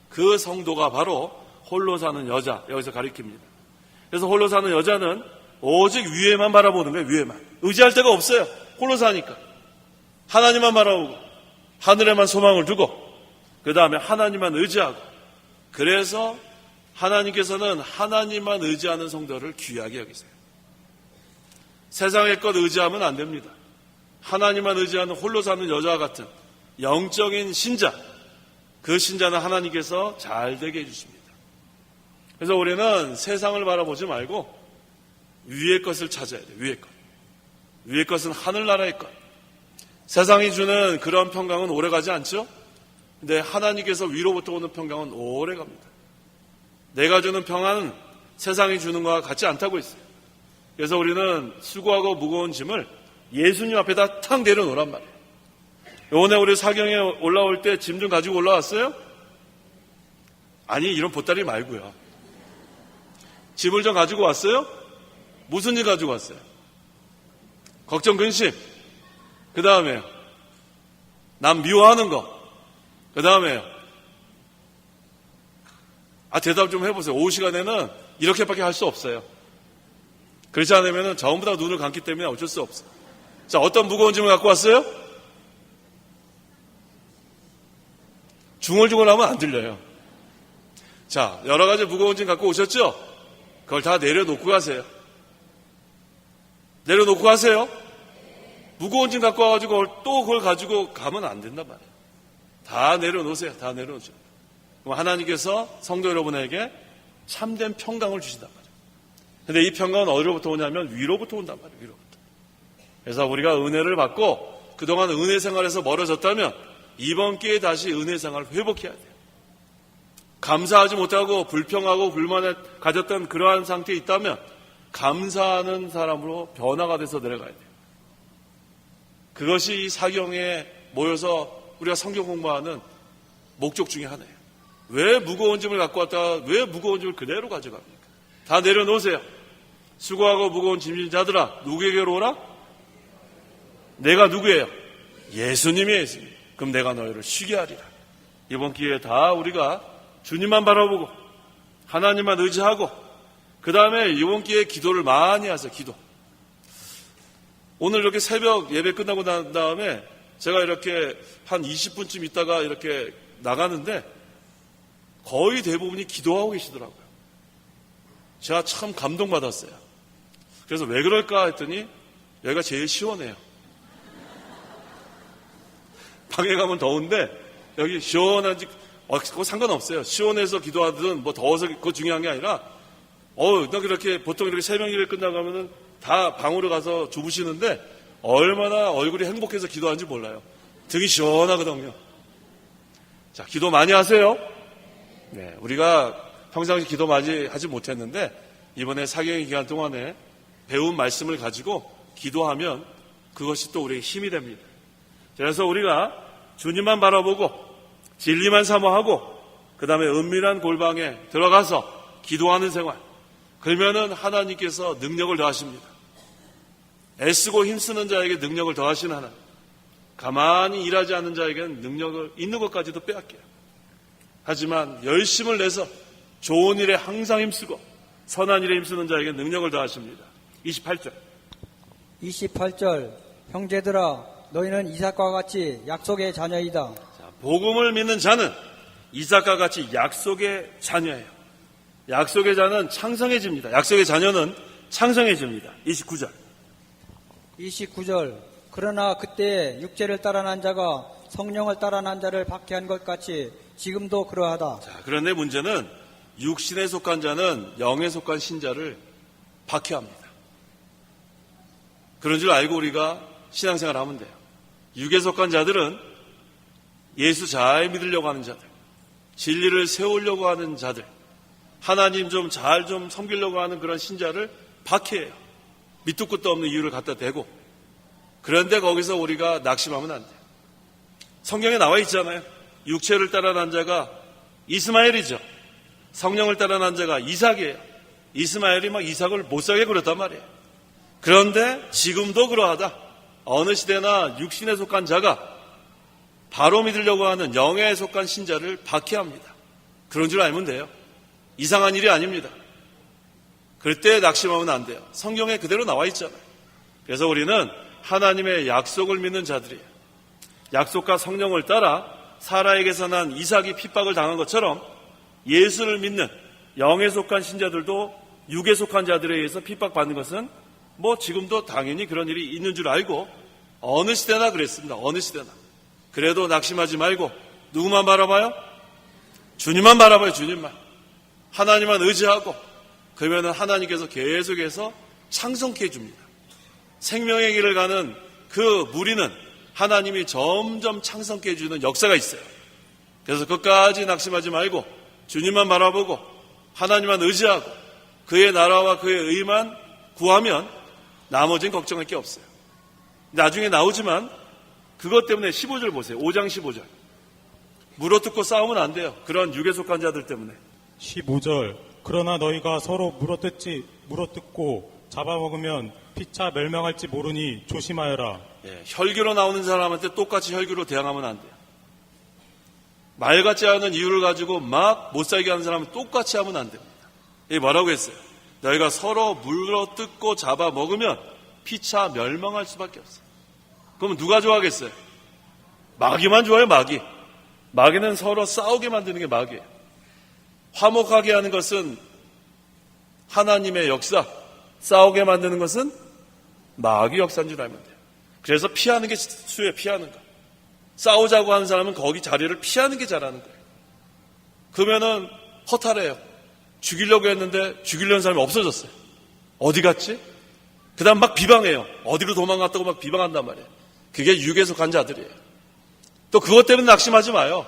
그 성도가 바로 홀로 사는 여자, 여기서 가리킵니다. 그래서 홀로 사는 여자는 오직 위에만 바라보는 거예요. 위에만. 의지할 데가 없어요. 홀로 사니까. 하나님만 바라보고 하늘에만 소망을 두고 그 다음에 하나님만 의지하고, 그래서 하나님께서는 하나님만 의지하는 성도를 귀하게 여기세요. 세상의 것 의지하면 안 됩니다. 하나님만 의지하는 홀로 사는 여자와 같은 영적인 신자, 그 신자는 하나님께서 잘 되게 해주십니다. 그래서 우리는 세상을 바라보지 말고 위의 것을 찾아야 돼요. 위의 것. 위의 것은 하늘나라의 것. 세상이 주는 그런 평강은 오래가지 않죠? 근데 하나님께서 위로부터 오는 평강은 오래갑니다. 내가 주는 평안은 세상이 주는 것과 같지 않다고 했어요. 그래서 우리는 수고하고 무거운 짐을 예수님 앞에다 탁 내려놓으란 말이에요. 요번에 우리 사경에 올라올 때 짐 좀 가지고 올라왔어요? 아니, 이런 보따리 말고요. 짐을 좀 가지고 왔어요? 무슨 일 가지고 왔어요? 걱정, 근심. 그 다음에요. 남 미워하는 거. 그 다음에요. 대답 좀 해보세요. 오후 시간에는 이렇게밖에 할 수 없어요. 그렇지 않으면 전부 다 눈을 감기 때문에 어쩔 수 없어요. 자, 어떤 무거운 짐을 갖고 왔어요? 중얼중얼하면 안 들려요. 자, 여러 가지 무거운 짐 갖고 오셨죠? 그걸 다 내려놓고 가세요. 내려놓고 가세요. 무거운 짐 갖고 와가지고 또 그걸 가지고 가면 안 된단 말이에요. 다 내려놓으세요. 다 내려놓으세요. 그럼 하나님께서 성도 여러분에게 참된 평강을 주신단 말이에요. 근데 이 평강은 어디로부터 오냐면 위로부터 온단 말이에요. 위로부터. 그래서 우리가 은혜를 받고 그동안 은혜 생활에서 멀어졌다면 이번 기회에 다시 은혜 생활을 회복해야 돼요. 감사하지 못하고 불평하고 불만에 가졌던 그러한 상태에 있다면 감사하는 사람으로 변화가 돼서 내려가야 돼요. 그것이 이 사경에 모여서 우리가 성경 공부하는 목적 중에 하나예요. 왜 무거운 짐을 갖고 왔다가 왜 무거운 짐을 그대로 가져갑니까? 다 내려놓으세요. 수고하고 무거운 짐진 자들아, 누구에게로 오라? 내가 누구예요? 예수님이에요. 예수님. 그럼 내가 너희를 쉬게 하리라. 이번 기회에 다 우리가 주님만 바라보고 하나님만 의지하고 그 다음에 이번 기회에 기도를 많이 하세요. 기도. 오늘 이렇게 새벽 예배 끝나고 난 다음에 제가 이렇게 한 20분쯤 있다가 이렇게 나가는데 거의 대부분이 기도하고 계시더라고요. 제가 참 감동받았어요. 그래서 왜 그럴까 했더니 여기가 제일 시원해요. 방에 가면 더운데 여기 시원한지 그거 상관없어요. 시원해서 기도하든 뭐 더워서 그거 중요한 게 아니라 나 그렇게 보통 이렇게 새벽 예배 끝나가면은 다 방으로 가서 주무시는데 얼마나 얼굴이 행복해서 기도하는지 몰라요. 등이 시원하거든요. 자, 기도 많이 하세요. 네, 우리가 평상시 기도 많이 하지 못했는데 이번에 사경의 기간 동안에 배운 말씀을 가지고 기도하면 그것이 또 우리의 힘이 됩니다. 그래서 우리가 주님만 바라보고 진리만 사모하고 그 다음에 은밀한 골방에 들어가서 기도하는 생활, 그러면은 하나님께서 능력을 더하십니다. 애쓰고 힘쓰는 자에게 능력을 더하시는 하나님. 가만히 일하지 않는 자에게는 능력을 있는 것까지도 빼앗겨요. 하지만 열심을 내서 좋은 일에 항상 힘쓰고 선한 일에 힘쓰는 자에게 능력을 더하십니다. 28절. 28절 형제들아 너희는 이삭과 같이 약속의 자녀이다. 자, 복음을 믿는 자는 이삭과 같이 약속의 자녀예요. 약속의 자는 창성해집니다. 약속의 자녀는 창성해집니다. 29절. 29절 그러나 그때 육체를 따라 난 자가 성령을 따라 난 자를 박해한 것 같이 지금도 그러하다. 자, 그런데 문제는 육신에 속한 자는 영에 속한 신자를 박해합니다. 그런 줄 알고 우리가 신앙생활을 하면 돼요. 육에 속한 자들은 예수 잘 믿으려고 하는 자들, 진리를 세우려고 하는 자들, 하나님 좀 잘 좀 섬기려고 하는 그런 신자를 박해해요. 밑도 끝도 없는 이유를 갖다 대고. 그런데 거기서 우리가 낙심하면 안 돼요. 성경에 나와 있잖아요. 육체를 따라 난 자가 이스마엘이죠. 성령을 따라 난 자가 이삭이에요. 이스마엘이 막 이삭을 못 살게 그랬단 말이에요. 그런데 지금도 그러하다. 어느 시대나 육신에 속한 자가 바로 믿으려고 하는 영에 속한 신자를 박해합니다. 그런 줄 알면 돼요. 이상한 일이 아닙니다. 그럴 때 낙심하면 안 돼요. 성경에 그대로 나와 있잖아요. 그래서 우리는 하나님의 약속을 믿는 자들이에요. 약속과 성령을 따라 사라에게서 난 이삭이 핍박을 당한 것처럼 예수를 믿는 영에 속한 신자들도 육에 속한 자들에 의해서 핍박받는 것은 뭐 지금도 당연히 그런 일이 있는 줄 알고 어느 시대나 그랬습니다. 어느 시대나. 그래도 낙심하지 말고 누구만 바라봐요? 주님만 바라봐요. 주님만. 하나님만 의지하고 그러면 하나님께서 계속해서 창성케 해줍니다. 생명의 길을 가는 그 무리는 하나님이 점점 창성케 해주는 역사가 있어요. 그래서 끝까지 낙심하지 말고 주님만 바라보고 하나님만 의지하고 그의 나라와 그의 의만 구하면 나머지는 걱정할 게 없어요. 나중에 나오지만 그것 때문에 15절 보세요. 5장 15절. 물어뜯고 싸우면 안 돼요. 그런 육에 속한 자들 때문에. 15절 그러나 너희가 서로 물어뜯고 잡아먹으면 피차 멸망할지 모르니 조심하여라. 예, 혈기로 나오는 사람한테 똑같이 혈기로 대항하면 안 돼요. 말 같지 않은 이유를 가지고 막 못 살게 하는 사람은 똑같이 하면 안 됩니다. 이게 뭐라고 했어요? 너희가 서로 물어뜯고 잡아먹으면 피차 멸망할 수밖에 없어요. 그러면 누가 좋아하겠어요? 마귀만 좋아해요. 마귀. 마귀는 서로 싸우게 만드는 게 마귀예요. 화목하게 하는 것은 하나님의 역사, 싸우게 만드는 것은 마귀 역사인 줄 알면 돼요. 그래서 피하는 게 수요예요. 피하는 거. 싸우자고 하는 사람은 거기 자리를 피하는 게 잘하는 거예요. 그러면은 허탈해요. 죽이려고 했는데 죽이려는 사람이 없어졌어요. 어디 갔지? 그 다음 막 비방해요. 어디로 도망갔다고 막 비방한단 말이에요. 그게 육에서 간 자들이에요. 또 그것 때문에 낙심하지 마요.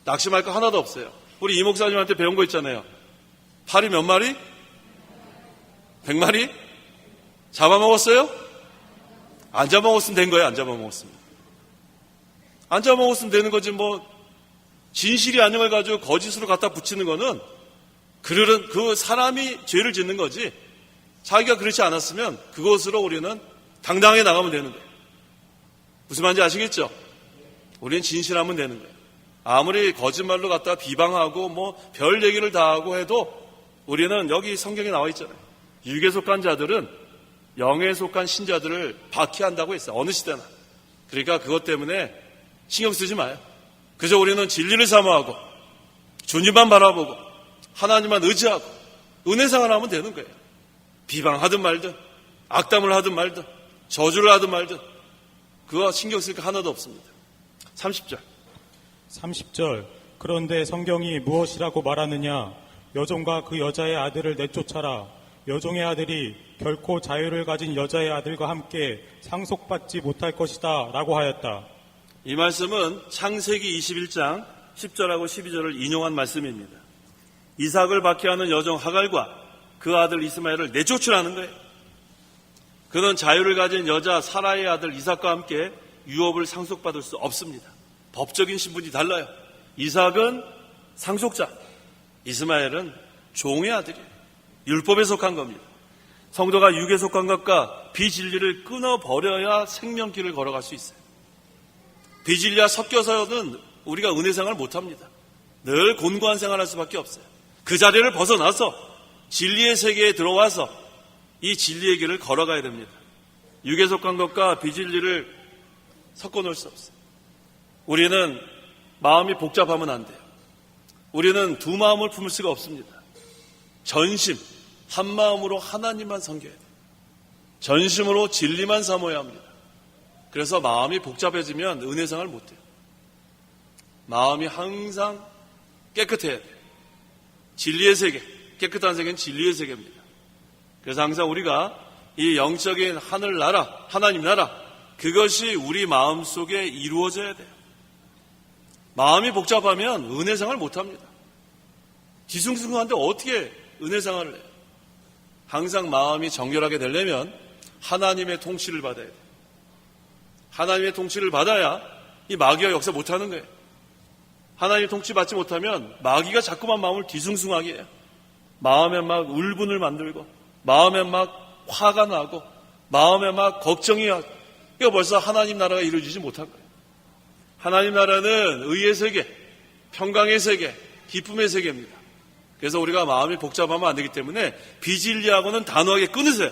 낙심할 거 하나도 없어요. 우리 이 목사님한테 배운 거 있잖아요. 파리 몇 마리? 100마리? 잡아먹었어요? 안 잡아먹었으면 된 거예요. 안 잡아먹었으면. 안 잡아먹었으면 되는 거지 뭐 진실이 아닌 걸 가지고 거짓으로 갖다 붙이는 거는 그 사람이 죄를 짓는 거지 자기가 그렇지 않았으면 그것으로 우리는 당당하게 나가면 되는 거예요. 무슨 말인지 아시겠죠? 우리는 진실하면 되는 거예요. 아무리 거짓말로 갖다가 비방하고 뭐 별 얘기를 다 하고 해도 우리는 여기 성경에 나와 있잖아요. 육에 속한 자들은 영에 속한 신자들을 박해한다고 했어요. 어느 시대나. 그러니까 그것 때문에 신경 쓰지 마요. 그저 우리는 진리를 사모하고 주님만 바라보고 하나님만 의지하고 은혜생활 하면 되는 거예요. 비방하든 말든 악담을 하든 말든 저주를 하든 말든 그거 신경 쓸 게 하나도 없습니다. 30절. 30절 그런데 성경이 무엇이라고 말하느냐 여종과 그 여자의 아들을 내쫓아라. 여종의 아들이 결코 자유를 가진 여자의 아들과 함께 상속받지 못할 것이다 라고 하였다. 이 말씀은 창세기 21장 10절하고 12절을 인용한 말씀입니다. 이삭을 박해하는 여종 하갈과 그 아들 이스마엘을 내쫓으라는 거예요. 그는 자유를 가진 여자 사라의 아들 이삭과 함께 유업을 상속받을 수 없습니다. 법적인 신분이 달라요. 이삭은 상속자, 이스마엘은 종의 아들이에요. 율법에 속한 겁니다. 성도가 육에 속한 것과 비진리를 끊어버려야 생명길을 걸어갈 수 있어요. 비진리와 섞여서는 우리가 은혜생활을 못합니다. 늘 곤고한 생활할 수밖에 없어요. 그 자리를 벗어나서 진리의 세계에 들어와서 이 진리의 길을 걸어가야 됩니다. 육에 속한 것과 비진리를 섞어놓을 수 없어요. 우리는 마음이 복잡하면 안 돼요. 우리는 두 마음을 품을 수가 없습니다. 전심, 한 마음으로 하나님만 섬겨야 돼요. 전심으로 진리만 삼아야 합니다. 그래서 마음이 복잡해지면 은혜생활을 못해요. 마음이 항상 깨끗해야 돼요. 진리의 세계, 깨끗한 세계는 진리의 세계입니다. 그래서 항상 우리가 이 영적인 하늘나라, 하나님 나라, 그것이 우리 마음속에 이루어져야 돼요. 마음이 복잡하면 은혜생활을 못합니다. 뒤숭숭한데 어떻게 은혜생활을 해요? 항상 마음이 정결하게 되려면 하나님의 통치를 받아야 돼요. 하나님의 통치를 받아야 이 마귀가 역사 못하는 거예요. 하나님의 통치 받지 못하면 마귀가 자꾸만 마음을 뒤숭숭하게 해요. 마음에 막 울분을 만들고 마음에 막 화가 나고 마음에 막 걱정이 하고 이거 벌써 하나님 나라가 이루어지지 못한 거예요. 하나님 나라는 의의 세계, 평강의 세계, 기쁨의 세계입니다. 그래서 우리가 마음이 복잡하면 안 되기 때문에 비진리하고는 단호하게 끊으세요.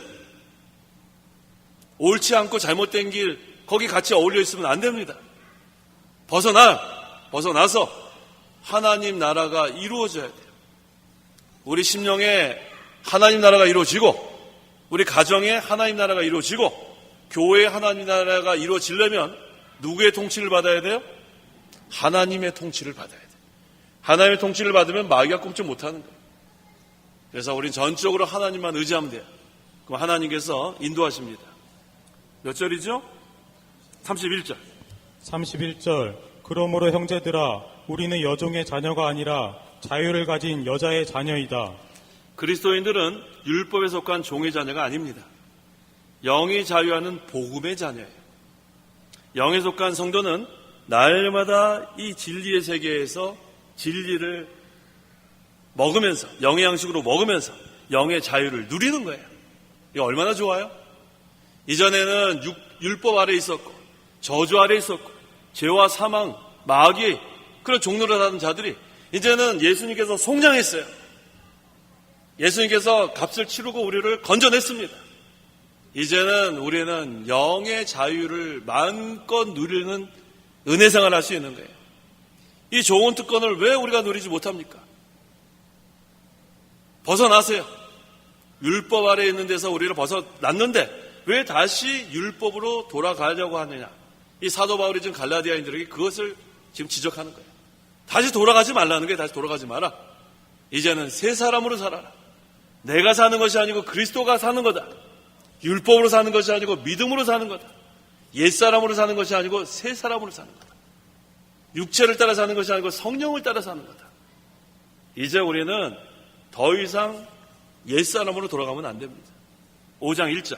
옳지 않고 잘못된 길 거기 같이 어울려 있으면 안 됩니다. 벗어나서 하나님 나라가 이루어져야 돼요. 우리 심령에 하나님 나라가 이루어지고 우리 가정에 하나님 나라가 이루어지고 교회에 하나님 나라가 이루어지려면 누구의 통치를 받아야 돼요? 하나님의 통치를 받아야 돼요. 하나님의 통치를 받으면 마귀가 꼼짝 못하는 거예요. 그래서 우린 전적으로 하나님만 의지하면 돼요. 그럼 하나님께서 인도하십니다. 몇 절이죠? 31절. 31절. 그러므로 형제들아, 우리는 여종의 자녀가 아니라 자유를 가진 여자의 자녀이다. 그리스도인들은 율법에 속한 종의 자녀가 아닙니다. 영이 자유하는 복음의 자녀예요. 영에 속한 성도는 날마다 이 진리의 세계에서 진리를 먹으면서 영의 양식으로 먹으면서 영의 자유를 누리는 거예요. 이게 얼마나 좋아요? 이전에는 율법 아래 있었고 저주 아래 있었고 죄와 사망, 마귀 그런 종로를 하던 자들이 이제는 예수님께서 송장했어요. 예수님께서 값을 치르고 우리를 건져냈습니다. 이제는 우리는 영의 자유를 마음껏 누리는 은혜생활을 할 수 있는 거예요. 이 좋은 특권을 왜 우리가 누리지 못합니까? 벗어나세요. 율법 아래 있는 데서 우리를 벗어났는데 왜 다시 율법으로 돌아가려고 하느냐? 이 사도 바울이 지금 갈라디아인들에게 그것을 지금 지적하는 거예요. 다시 돌아가지 말라는 거예요. 다시 돌아가지 마라. 이제는 새 사람으로 살아라. 내가 사는 것이 아니고 그리스도가 사는 거다. 율법으로 사는 것이 아니고 믿음으로 사는 거다. 옛사람으로 사는 것이 아니고 새 사람으로 사는 거다. 육체를 따라 사는 것이 아니고 성령을 따라 사는 거다. 이제 우리는 더 이상 옛사람으로 돌아가면 안 됩니다. 5장 1절.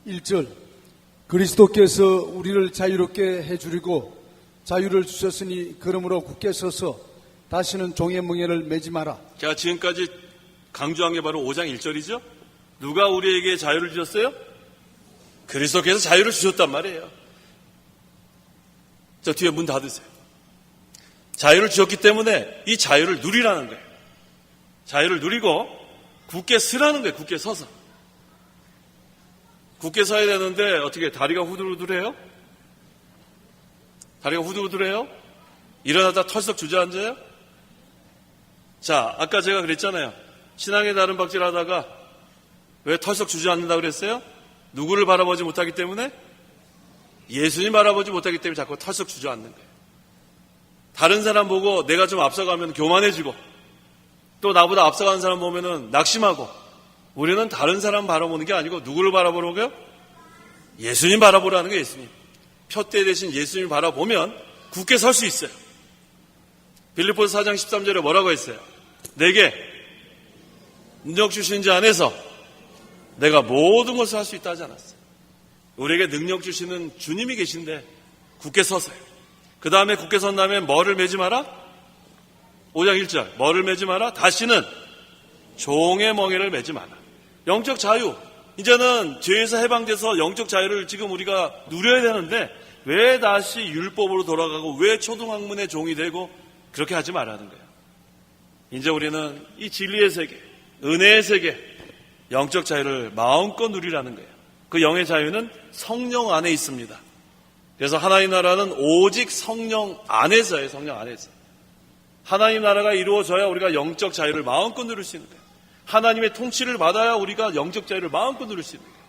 1절. 그리스도께서 우리를 자유롭게 해주리고 자유를 주셨으니 그러므로 굳게 서서 다시는 종의 멍에를 매지 마라. 제가 지금까지 강조한 게 바로 5장 1절이죠. 누가 우리에게 자유를 주셨어요? 그리스도께서 자유를 주셨단 말이에요. 저 뒤에 문 닫으세요. 자유를 주셨기 때문에 이 자유를 누리라는 거예요. 자유를 누리고 굳게 서라는 거예요. 굳게 서서. 굳게 서야 되는데 어떻게 다리가 후들후들해요? 다리가 후들후들해요? 일어나다 털썩 주저앉아요? 자, 아까 제가 그랬잖아요. 신앙의 다른 박질 하다가 왜 털썩 주저앉는다 그랬어요? 누구를 바라보지 못하기 때문에? 예수님 바라보지 못하기 때문에 자꾸 털썩 주저앉는 거예요. 다른 사람 보고 내가 좀 앞서가면 교만해지고 또 나보다 앞서가는 사람 보면은 낙심하고 우리는 다른 사람 바라보는 게 아니고 누구를 바라보라고요? 예수님 바라보라는 거예요. 예수님. 표대 대신 예수님 바라보면 굳게 설 수 있어요. 빌립보서 4장 13절에 뭐라고 했어요? 내게 능력 주신 자 안에서 내가 모든 것을 할 수 있다 하지 않았어요. 우리에게 능력 주시는 주님이 계신데 굳게 서세요. 그 다음에 굳게 선다면 뭐를 매지 마라? 5장 1절 뭐를 매지 마라? 다시는 종의 멍에를 매지 마라. 영적 자유. 이제는 죄에서 해방돼서 영적 자유를 지금 우리가 누려야 되는데 왜 다시 율법으로 돌아가고 왜 초등학문의 종이 되고 그렇게 하지 말라는 거예요. 이제 우리는 이 진리의 세계, 은혜의 세계, 영적 자유를 마음껏 누리라는 거예요. 그 영의 자유는 성령 안에 있습니다. 그래서 하나님 나라는 오직 성령 안에서예요. 성령 안에서. 하나님 나라가 이루어져야 우리가 영적 자유를 마음껏 누릴 수 있는 거예요. 하나님의 통치를 받아야 우리가 영적 자유를 마음껏 누릴 수 있는 거예요.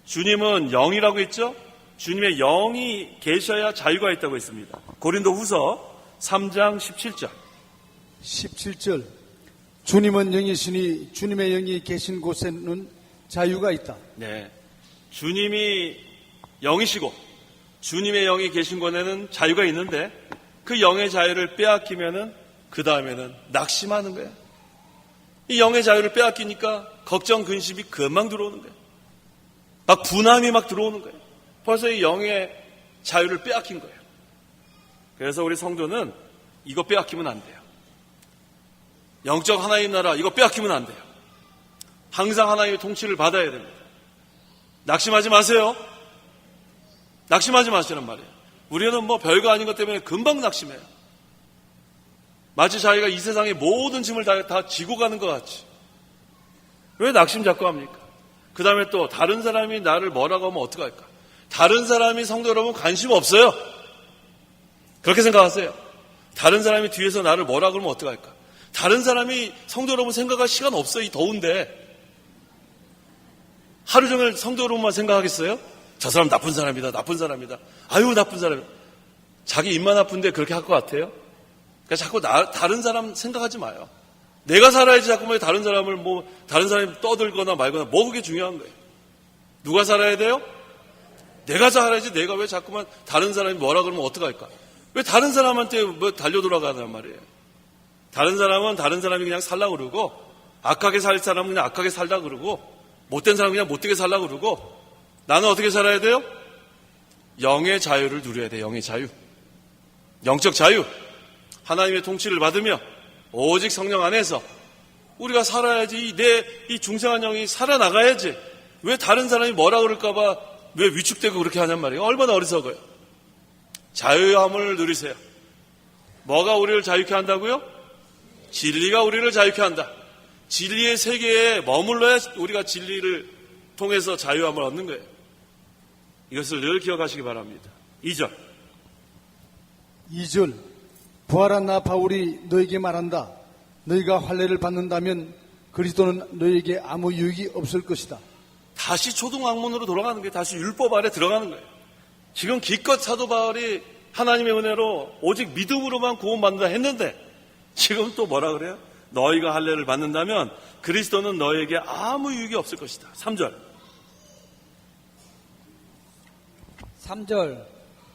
주님은 영이라고 했죠? 주님의 영이 계셔야 자유가 있다고 했습니다. 고린도 후서 3장 17절. 17절. 주님은 영이시니 주님의 영이 계신 곳에는 자유가 있다. 네. 주님이 영이시고 주님의 영이 계신 곳에는 자유가 있는데 그 영의 자유를 빼앗기면은 그 다음에는 낙심하는 거예요. 이 영의 자유를 빼앗기니까 걱정, 근심이 금방 들어오는 거예요. 막 분함이 막 들어오는 거예요. 벌써 이 영의 자유를 빼앗긴 거예요. 그래서 우리 성도는 이거 빼앗기면 안 돼요. 영적 하나님 나라 이거 빼앗기면 안 돼요. 항상 하나님의 통치를 받아야 됩니다. 낙심하지 마세요. 낙심하지 마시란 말이에요. 우리는 뭐 별거 아닌 것 때문에 금방 낙심해요. 마치 자기가 이 세상의 모든 짐을 다 지고 가는 것 같이. 왜 낙심 자꾸 합니까? 그 다음에 또 다른 사람이 나를 뭐라고 하면 어떡할까? 다른 사람이 성도 여러분 관심 없어요. 그렇게 생각하세요. 다른 사람이 뒤에서 나를 뭐라고 하면 어떡할까? 다른 사람이 성도 여러분 생각할 시간 없어요. 이 더운데. 하루 종일 성도 여러분만 생각하겠어요? 저 사람 나쁜 사람이다. 나쁜 사람이다. 아유 나쁜 사람이다. 자기 입만 아픈데 그렇게 할 것 같아요? 그러니까 자꾸 다른 사람 생각하지 마요. 내가 살아야지 자꾸만 다른 사람을 다른 사람이 떠들거나 말거나 그게 중요한 거예요. 누가 살아야 돼요? 내가 살아야지. 내가 왜 자꾸만 다른 사람이 뭐라 그러면 어떡할까? 왜 다른 사람한테 달려 돌아가단 말이에요. 다른 사람은 다른 사람이 그냥 살라 그러고 악하게 살 사람은 그냥 악하게 살라 그러고 못된 사람은 그냥 못되게 살라 그러고 나는 어떻게 살아야 돼요? 영의 자유를 누려야 돼요. 영의 자유. 영적 자유. 하나님의 통치를 받으며 오직 성령 안에서 우리가 살아야지. 이 중생한 영이 살아나가야지. 왜 다른 사람이 뭐라 그럴까봐 왜 위축되고 그렇게 하냔 말이에요. 얼마나 어리석어요. 자유함을 누리세요. 뭐가 우리를 자유케 한다고요? 진리가 우리를 자유케 한다. 진리의 세계에 머물러야 우리가 진리를 통해서 자유함을 얻는 거예요. 이것을 늘 기억하시기 바랍니다. 2절. 2절. 부활한 나 바울이 너에게 말한다. 너희가 환례를 받는다면 그리스도는 너희에게 아무 유익이 없을 것이다. 다시 초등학문으로 돌아가는 거예요. 다시 율법 아래 들어가는 거예요. 지금 기껏 사도 바울이 하나님의 은혜로 오직 믿음으로만 구원받는다 했는데 지금 또 뭐라 그래요? 너희가 할례를 받는다면 그리스도는 너희에게 아무 유익이 없을 것이다. 3절. 3절.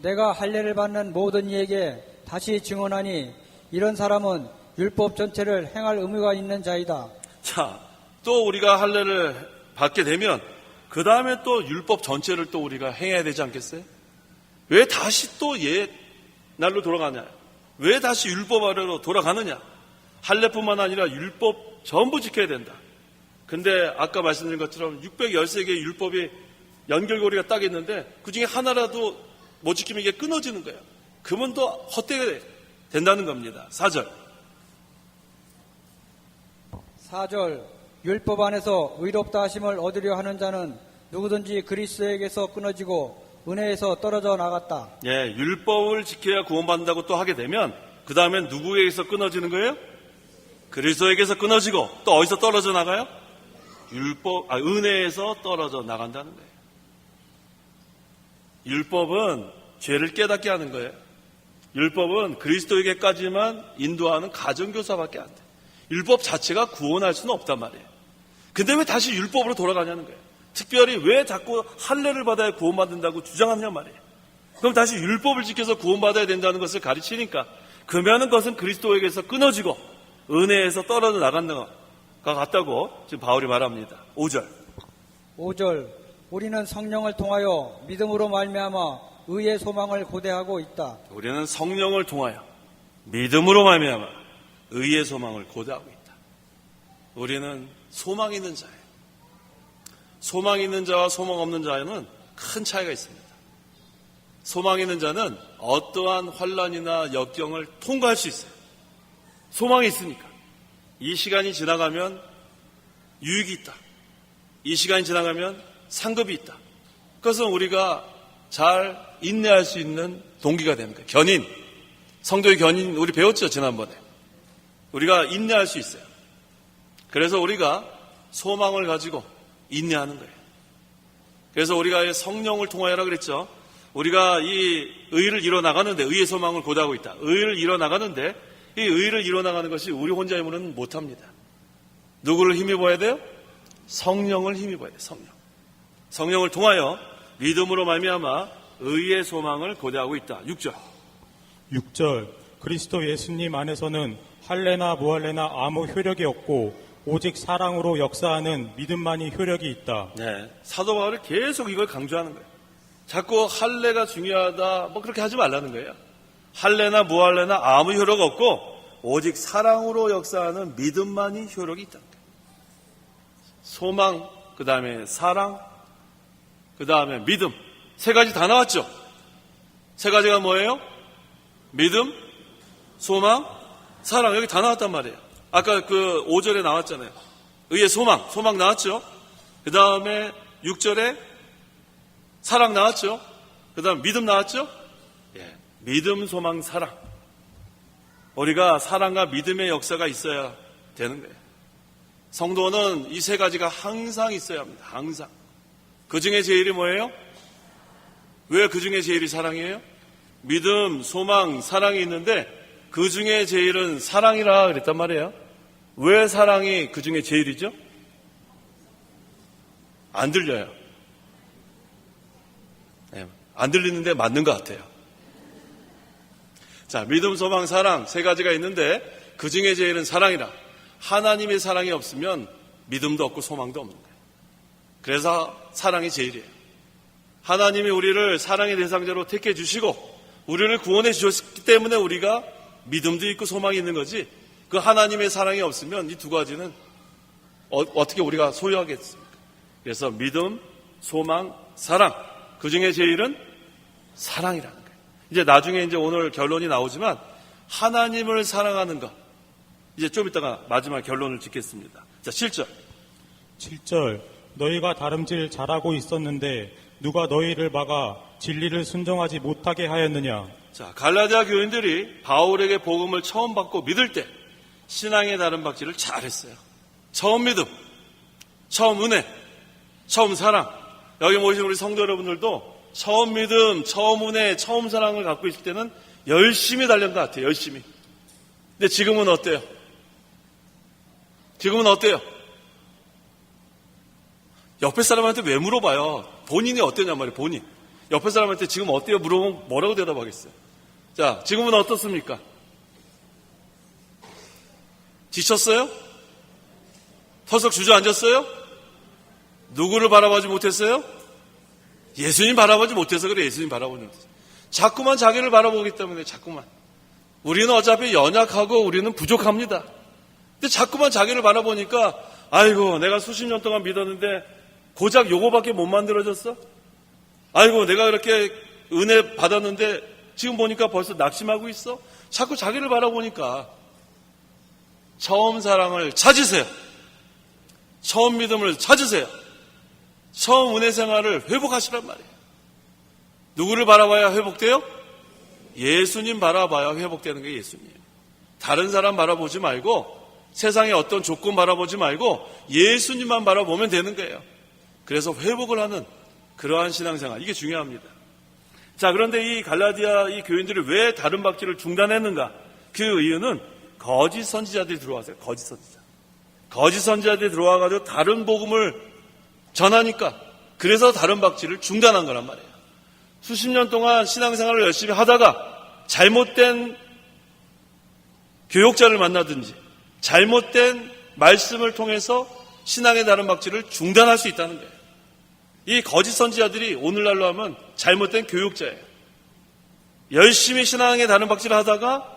내가 할례를 받는 모든 이에게 다시 증언하니 이런 사람은 율법 전체를 행할 의무가 있는 자이다. 자, 또 우리가 할례를 받게 되면 그 다음에 또 율법 전체를 또 우리가 행해야 되지 않겠어요? 왜 다시 또 옛날로 돌아가냐? 왜 다시 율법 아래로 돌아가느냐? 할례뿐만 아니라 율법 전부 지켜야 된다. 근데 아까 말씀드린 것처럼 613개의 율법이 연결고리가 딱 있는데 그 중에 하나라도 못 지키면 이게 끊어지는 거예요. 그러면 또 헛되게 된다는 겁니다. 4절. 4절. 율법 안에서 의롭다 하심을 얻으려 하는 자는 누구든지 그리스도에게서 끊어지고 은혜에서 떨어져 나갔다. 예, 율법을 지켜야 구원받는다고 또 하게 되면 그 다음엔 누구에게서 끊어지는 거예요? 그리스도에게서 끊어지고 또 어디서 떨어져 나가요? 은혜에서 떨어져 나간다는 거예요. 율법은 죄를 깨닫게 하는 거예요. 율법은 그리스도에게까지만 인도하는 가정교사밖에 안 돼. 율법 자체가 구원할 수는 없단 말이에요. 근데 왜 다시 율법으로 돌아가냐는 거예요. 특별히 왜 자꾸 할례를 받아야 구원받는다고 주장하냐 말이에요. 그럼 다시 율법을 지켜서 구원받아야 된다는 것을 가르치니까 그러면 그것은 그리스도에게서 끊어지고 은혜에서 떨어져 나간다 가 같다고 지금 바울이 말합니다. 5절. 5절. 우리는 성령을 통하여 믿음으로 말미암아 의의 소망을 고대하고 있다. 우리는 성령을 통하여 믿음으로 말미암아 의의 소망을 고대하고 있다. 우리는 소망 있는 자예요. 소망 있는 자와 소망 없는 자에는 큰 차이가 있습니다. 소망 있는 자는 어떠한 환난이나 역경을 통과할 수 있어요. 소망이 있으니까. 이 시간이 지나가면 유익이 있다. 이 시간이 지나가면 상급이 있다. 그것은 우리가 잘 인내할 수 있는 동기가 되는 거예요. 견인. 성도의 견인 우리 배웠죠, 지난번에. 우리가 인내할 수 있어요. 그래서 우리가 소망을 가지고 인내하는 거예요. 그래서 우리가 성령을 통하여라 그랬죠. 우리가 이 의를 이뤄나가는데, 의의 소망을 고대하고 있다. 의를 이뤄나가는데 이 의를 이뤄나가는 것이 우리 혼자의 힘으로는 못합니다. 누구를 힘입어야 돼요? 성령을 힘입어야 돼요. 성령을 통하여 믿음으로 말미암아 의의 소망을 고대하고 있다. 6절. 6절 그리스도 예수님 안에서는 할례나 무할례나 아무 효력이 없고 오직 사랑으로 역사하는 믿음만이 효력이 있다. 네, 사도 바울이 계속 이걸 강조하는 거예요. 자꾸 할례가 중요하다 뭐 그렇게 하지 말라는 거예요. 할례나 무할례나 아무 효력 없고 오직 사랑으로 역사하는 믿음만이 효력이 있다는 거예요. 소망, 그 다음에 사랑, 그 다음에 믿음. 세 가지 다 나왔죠. 세 가지가 뭐예요? 믿음, 소망, 사랑. 여기 다 나왔단 말이에요. 아까 그 5절에 나왔잖아요. 의의 소망 나왔죠. 그 다음에 6절에 사랑 나왔죠. 그 다음 믿음 나왔죠. 예, 믿음, 소망, 사랑. 우리가 사랑과 믿음의 역사가 있어야 되는 거예요. 성도는 이 세 가지가 항상 있어야 합니다. 항상. 그 중에 제일이 뭐예요? 왜 그 중에 제일이 사랑이에요? 믿음, 소망, 사랑이 있는데 그 중에 제일은 사랑이라 그랬단 말이에요. 왜 사랑이 그 중에 제일이죠? 안 들려요. 네, 안 들리는데 맞는 것 같아요. 자, 믿음, 소망, 사랑 세 가지가 있는데 그 중에 제일은 사랑이라. 하나님의 사랑이 없으면 믿음도 없고 소망도 없는 거예요. 그래서 사랑이 제일이에요. 하나님이 우리를 사랑의 대상자로 택해 주시고 우리를 구원해 주셨기 때문에 우리가 믿음도 있고 소망이 있는 거지, 그 하나님의 사랑이 없으면 이 두 가지는 어떻게 우리가 소유하겠습니까? 그래서 믿음, 소망, 사랑, 그 중에 제일은 사랑이라는 거예요. 이제 나중에 이제 오늘 결론이 나오지만 하나님을 사랑하는 것, 이제 좀 이따가 마지막 결론을 짓겠습니다. 자, 7절. 7절 너희가 다름질 잘하고 있었는데 누가 너희를 막아 진리를 순종하지 못하게 하였느냐. 자, 갈라디아 교인들이 바울에게 복음을 처음 받고 믿을 때 신앙의 다른 박질을 잘했어요. 처음 믿음, 처음 은혜, 처음 사랑. 여기 모신 우리 성도 여러분들도 처음 믿음, 처음 은혜, 처음 사랑을 갖고 있을 때는 열심히 달린 것 같아요. 열심히. 근데 지금은 어때요? 지금은 어때요? 옆에 사람한테 왜 물어봐요? 본인이 어떠냐 말이에요. 본인. 옆에 사람한테 지금 어때요? 물어보면 뭐라고 대답하겠어요? 자, 지금은 어떻습니까? 지쳤어요? 터석 주저앉았어요? 누구를 바라보지 못했어요? 예수님 바라보지 못해서 그래. 예수님 바라보지 못해서. 자꾸만 자기를 바라보기 때문에 자꾸만. 우리는 어차피 연약하고 우리는 부족합니다. 근데 자꾸만 자기를 바라보니까 아이고 내가 수십 년 동안 믿었는데 고작 요거밖에 못 만들어졌어? 아이고 내가 그렇게 은혜 받았는데 지금 보니까 벌써 낙심하고 있어? 자꾸 자기를 바라보니까 처음 사랑을 찾으세요. 처음 믿음을 찾으세요. 처음 은혜 생활을 회복하시란 말이에요. 누구를 바라봐야 회복돼요? 예수님 바라봐야 회복되는 게 예수님. 다른 사람 바라보지 말고 세상의 어떤 조건 바라보지 말고 예수님만 바라보면 되는 거예요. 그래서 회복을 하는 그러한 신앙생활, 이게 중요합니다. 자, 그런데 이 갈라디아 이 교인들이 왜 다른 박질을 중단했는가? 그 이유는 거짓 선지자들이 들어와서요. 거짓 선지자들이 들어와가지고 다른 복음을 전하니까 그래서 다른 박질을 중단한 거란 말이에요. 수십 년 동안 신앙생활을 열심히 하다가 잘못된 교역자를 만나든지 잘못된 말씀을 통해서 신앙의 다른 박질을 중단할 수 있다는 거예요. 이 거짓 선지자들이 오늘날로 하면 잘못된 교육자예요. 열심히 신앙의 다른 박질을 하다가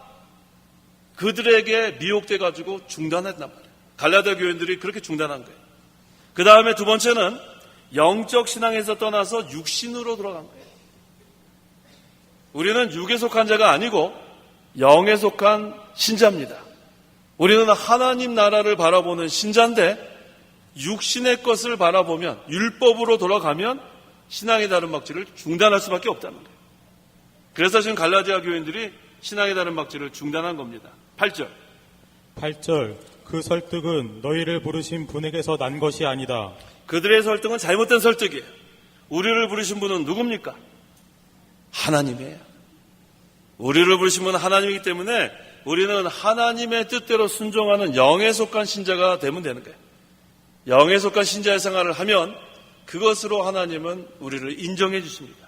그들에게 미혹돼가지고 중단했단 말이에요. 갈라디아 교인들이 그렇게 중단한 거예요. 그 다음에 두 번째는 영적 신앙에서 떠나서 육신으로 돌아간 거예요. 우리는 육에 속한 자가 아니고 영에 속한 신자입니다. 우리는 하나님 나라를 바라보는 신자인데 육신의 것을 바라보면, 율법으로 돌아가면 신앙의 다른 박질을 중단할 수밖에 없다는 거예요. 그래서 지금 갈라디아 교인들이 신앙의 다른 박질을 중단한 겁니다. 8절. 8절 그 설득은 너희를 부르신 분에게서 난 것이 아니다. 그들의 설득은 잘못된 설득이에요. 우리를 부르신 분은 누굽니까? 하나님이에요. 우리를 부르신 분은 하나님이기 때문에 우리는 하나님의 뜻대로 순종하는 영에 속한 신자가 되면 되는 거예요. 영에 속한 신자의 생활을 하면 그것으로 하나님은 우리를 인정해 주십니다.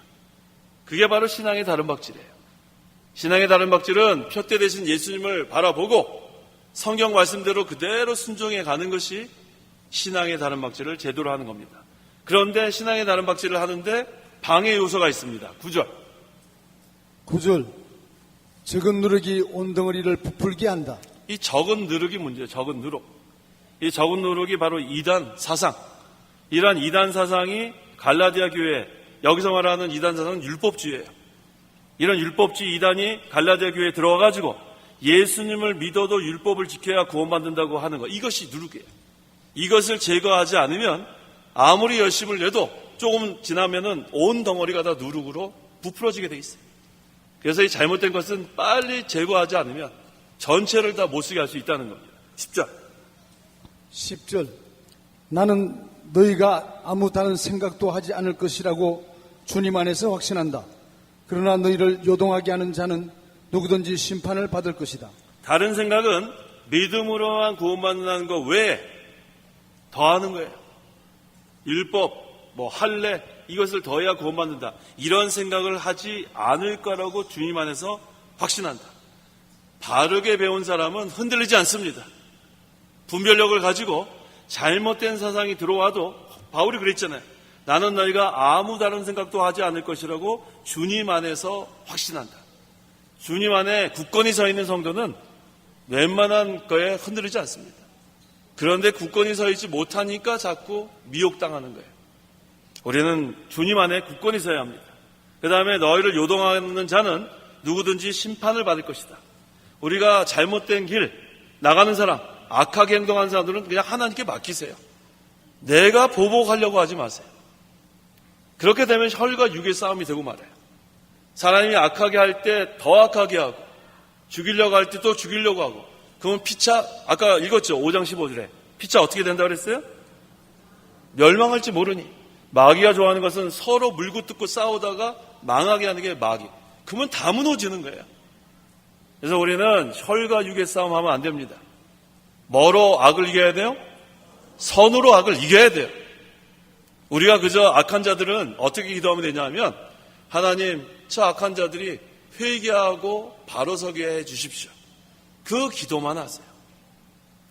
그게 바로 신앙의 다른 박질이에요. 신앙의 다른 박질은 표대 대신 예수님을 바라보고 성경 말씀대로 그대로 순종해 가는 것이 신앙의 다른 박질을 제대로 하는 겁니다. 그런데 신앙의 다른 박질을 하는데 방해 요소가 있습니다. 9절. 9절. 적은 누룩이 온 덩어리를 부풀게 한다. 이 적은 누룩이 문제예요. 적은 누룩. 이 적은 누룩이 바로 이단 사상. 이러한 이단 사상이 갈라디아 교회, 여기서 말하는 이단 사상은 율법주의예요. 이런 율법주의 이단이 갈라디아 교회에 들어와가지고 예수님을 믿어도 율법을 지켜야 구원받는다고 하는 것, 이것이 누룩이에요. 이것을 제거하지 않으면 아무리 열심을 내도 조금 지나면은 온 덩어리가 다 누룩으로 부풀어지게 돼 있어요. 그래서 이 잘못된 것은 빨리 제거하지 않으면 전체를 다 못쓰게 할 수 있다는 겁니다. 10절. 10절. 나는 너희가 아무 다른 생각도 하지 않을 것이라고 주님 안에서 확신한다. 그러나 너희를 요동하게 하는 자는 누구든지 심판을 받을 것이다. 다른 생각은 믿음으로만 구원받는다는 거 외에 더하는 거예요. 율법, 할례, 이것을 더해야 구원받는다. 이런 생각을 하지 않을 거라고 주님 안에서 확신한다. 바르게 배운 사람은 흔들리지 않습니다. 분별력을 가지고 잘못된 사상이 들어와도 바울이 그랬잖아요. 나는 너희가 아무 다른 생각도 하지 않을 것이라고 주님 안에서 확신한다. 주님 안에 굳건히 서 있는 성도는 웬만한 거에 흔들리지 않습니다. 그런데 굳건히 서 있지 못하니까 자꾸 미혹당하는 거예요. 우리는 주님 안에 굳건히 서야 합니다. 그 다음에 너희를 요동하는 자는 누구든지 심판을 받을 것이다. 우리가 잘못된 길 나가는 사람, 악하게 행동하는 사람들은 그냥 하나님께 맡기세요. 내가 보복하려고 하지 마세요. 그렇게 되면 혈과 육의 싸움이 되고 말아요. 사람이 악하게 할 때 더 악하게 하고 죽이려고 할 때 또 죽이려고 하고, 그러면 피차, 아까 읽었죠? 5장 15절에 피차 어떻게 된다고 그랬어요? 멸망할지 모르니. 마귀가 좋아하는 것은 서로 물고 뜯고 싸우다가 망하게 하는 게 마귀. 그러면 다 무너지는 거예요. 그래서 우리는 혈과 육의 싸움하면 안 됩니다. 뭐로 악을 이겨야 돼요? 선으로 악을 이겨야 돼요. 우리가 그저 악한 자들은 어떻게 기도하면 되냐 하면, 하나님, 저 악한 자들이 회개하고 바로 서게 해 주십시오. 그 기도만 하세요.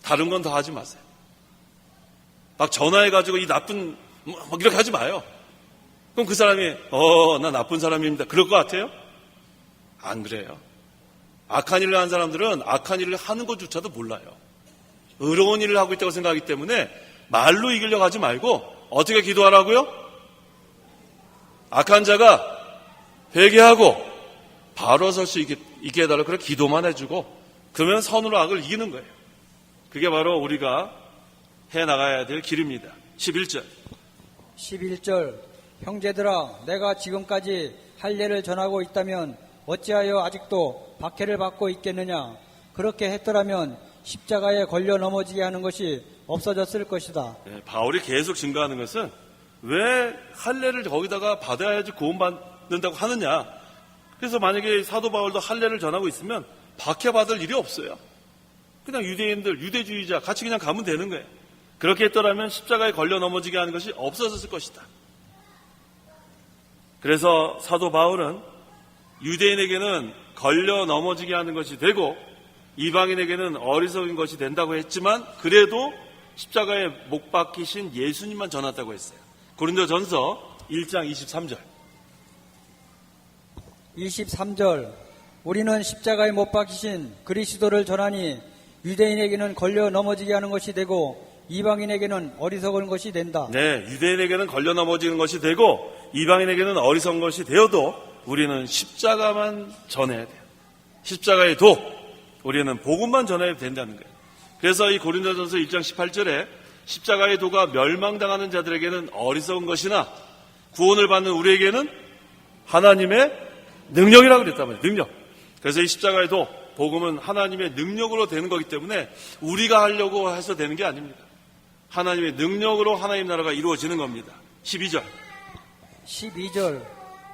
다른 건 더 하지 마세요. 막 전화해가지고 이 나쁜, 막 이렇게 하지 마요. 그럼 그 사람이, 나 나쁜 사람입니다. 그럴 것 같아요? 안 그래요. 악한 일을 하는 사람들은 악한 일을 하는 것조차도 몰라요. 의로운 일을 하고 있다고 생각하기 때문에 말로 이기려고 하지 말고 어떻게 기도하라고요? 악한 자가 회개하고 바로 설 수 있게 해달라고 그렇게 기도만 해주고, 그러면 선으로 악을 이기는 거예요. 그게 바로 우리가 해나가야 될 길입니다. 11절. 11절. 형제들아, 내가 지금까지 할례를 전하고 있다면 어찌하여 아직도 박해를 받고 있겠느냐? 그렇게 했더라면 십자가에 걸려 넘어지게 하는 것이 없어졌을 것이다. 네, 바울이 계속 증거하는 것은 왜 할례를 거기다가 받아야지 구원받는다고 하느냐. 그래서 만약에 사도 바울도 할례를 전하고 있으면 박해받을 일이 없어요. 그냥 유대인들, 유대주의자 같이 그냥 가면 되는 거예요. 그렇게 했더라면 십자가에 걸려 넘어지게 하는 것이 없어졌을 것이다. 그래서 사도 바울은 유대인에게는 걸려 넘어지게 하는 것이 되고 이방인에게는 어리석은 것이 된다고 했지만, 그래도 십자가에 못 박히신 예수님만 전했다고 했어요. 고린도전서 1장 23절. 23절. 우리는 십자가에 못 박히신 그리스도를 전하니 유대인에게는 걸려 넘어지게 하는 것이 되고 이방인에게는 어리석은 것이 된다. 네, 유대인에게는 걸려 넘어지는 것이 되고 이방인에게는 어리석은 것이 되어도 우리는 십자가만 전해야 돼요. 십자가의 도, 우리는 복음만 전해야 된다는 거예요. 그래서 이 고린도전서 1장 18절에 십자가의 도가 멸망당하는 자들에게는 어리석은 것이나 구원을 받는 우리에게는 하나님의 능력이라고 그랬단 말이에요. 능력. 그래서 이 십자가의 도, 복음은 하나님의 능력으로 되는 거기 때문에 우리가 하려고 해서 되는 게 아닙니다. 하나님의 능력으로 하나님 나라가 이루어지는 겁니다. 12절. 12절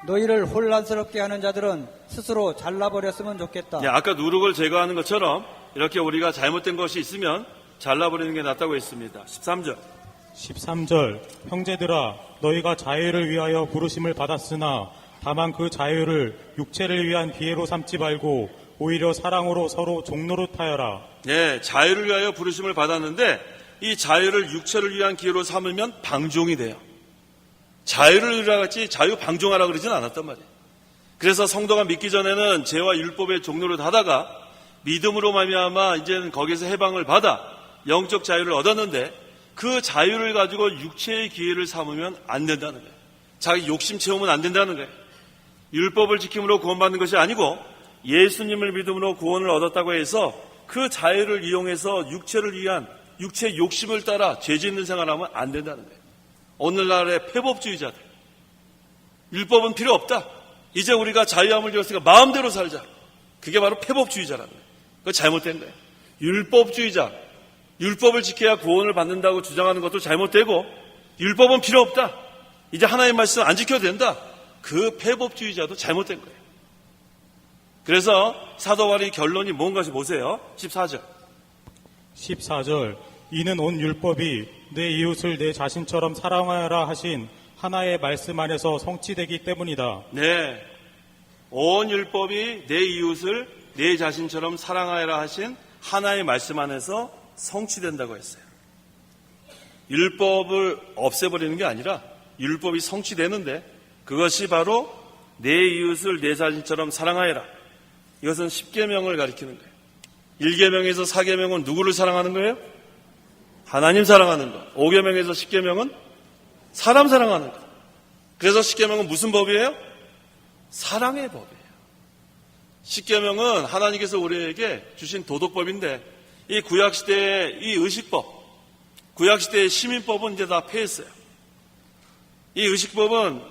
너희를 혼란스럽게 하는 자들은 스스로 잘라버렸으면 좋겠다. 예, 아까 누룩을 제거하는 것처럼 이렇게 우리가 잘못된 것이 있으면 잘라버리는 게 낫다고 했습니다. 13절. 13절 형제들아 너희가 자유를 위하여 부르심을 받았으나 다만 그 자유를 육체를 위한 기회로 삼지 말고 오히려 사랑으로 서로 종노릇하여라. 예, 자유를 위하여 부르심을 받았는데 이 자유를 육체를 위한 기회로 삼으면 방종이 돼요. 자유를 위하였지 자유 방종하라 그러진 않았단 말이에요. 그래서 성도가 믿기 전에는 죄와 율법의 종노릇 하다가 믿음으로 말미암아 이제는 거기서 해방을 받아 영적 자유를 얻었는데 그 자유를 가지고 육체의 기회를 삼으면 안 된다는 거예요. 자기 욕심 채우면 안 된다는 거예요. 율법을 지킴으로 구원받는 것이 아니고 예수님을 믿음으로 구원을 얻었다고 해서 그 자유를 이용해서 육체를 위한 육체의 욕심을 따라 죄 짓는 생활하면 안 된다는 거예요. 오늘날의 폐법주의자들, 율법은 필요 없다. 이제 우리가 자유함을 주었으니까 마음대로 살자. 그게 바로 폐법주의자라는 거예요. 그거 잘못된 거예요. 율법주의자, 율법을 지켜야 구원을 받는다고 주장하는 것도 잘못되고 율법은 필요 없다. 이제 하나님의 말씀 안 지켜도 된다. 그 폐법주의자도 잘못된 거예요. 그래서 사도 바울의 결론이 뭔가 보세요. 14절. 14절 이는 온 율법이 내 이웃을 내 자신처럼 사랑하여라 하신 하나의 말씀 안에서 성취되기 때문이다. 네, 온 율법이 내 이웃을 내 자신처럼 사랑하여라 하신 하나의 말씀 안에서 성취된다고 했어요. 율법을 없애버리는 게 아니라 율법이 성취되는데 그것이 바로 내 이웃을 내 자신처럼 사랑하여라. 이것은 10계명을 가리키는 거예요. 1계명에서 4계명은 누구를 사랑하는 거예요? 하나님 사랑하는 것. 5계명에서 10계명은 사람 사랑하는 것. 그래서 10계명은 무슨 법이에요? 사랑의 법이에요. 10계명은 하나님께서 우리에게 주신 도덕법인데 이 구약시대의 이 의식법, 구약시대의 시민법은 이제 다 폐했어요. 이 의식법은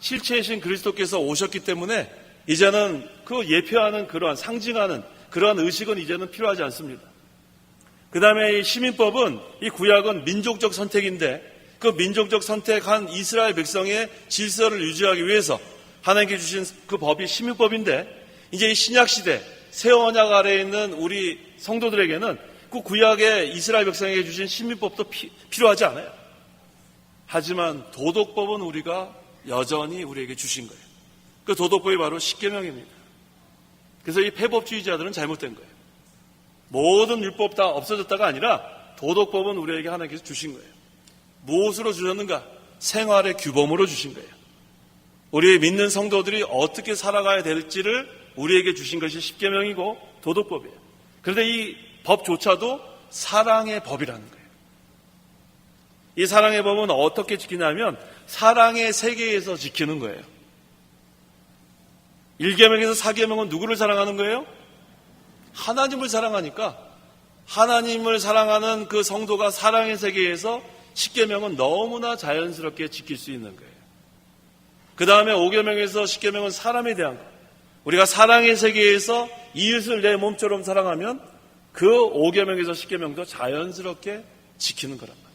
실체이신 그리스도께서 오셨기 때문에 이제는 그 예표하는 그러한 상징하는 그러한 의식은 이제는 필요하지 않습니다. 그 다음에 이 시민법은 이 구약은 민족적 선택인데 그 민족적 선택한 이스라엘 백성의 질서를 유지하기 위해서 하나님께 주신 그 법이 시민법인데 이제 이 신약시대 새 언약 아래에 있는 우리 성도들에게는 그 구약의 이스라엘 백성에게 주신 시민법도 필요하지 않아요. 하지만 도덕법은 우리가 여전히 우리에게 주신 거예요. 그 도덕법이 바로 10계명입니다. 그래서 이 폐법주의자들은 잘못된 거예요. 모든 율법 다 없어졌다가 아니라 도덕법은 우리에게 하나님께서 주신 거예요. 무엇으로 주셨는가? 생활의 규범으로 주신 거예요. 우리의 믿는 성도들이 어떻게 살아가야 될지를 우리에게 주신 것이 10계명이고 도덕법이에요. 그런데 이 법조차도 사랑의 법이라는 거예요. 이 사랑의 법은 어떻게 지키냐면 사랑의 세계에서 지키는 거예요. 1계명에서 4계명은 누구를 사랑하는 거예요? 하나님을 사랑하니까 하나님을 사랑하는 그 성도가 사랑의 세계에서 10계명은 너무나 자연스럽게 지킬 수 있는 거예요. 그 다음에 5계명에서 10계명은 사람에 대한 것. 우리가 사랑의 세계에서 이웃을 내 몸처럼 사랑하면 그 5계명에서 10계명도 자연스럽게 지키는 거란 말이에요.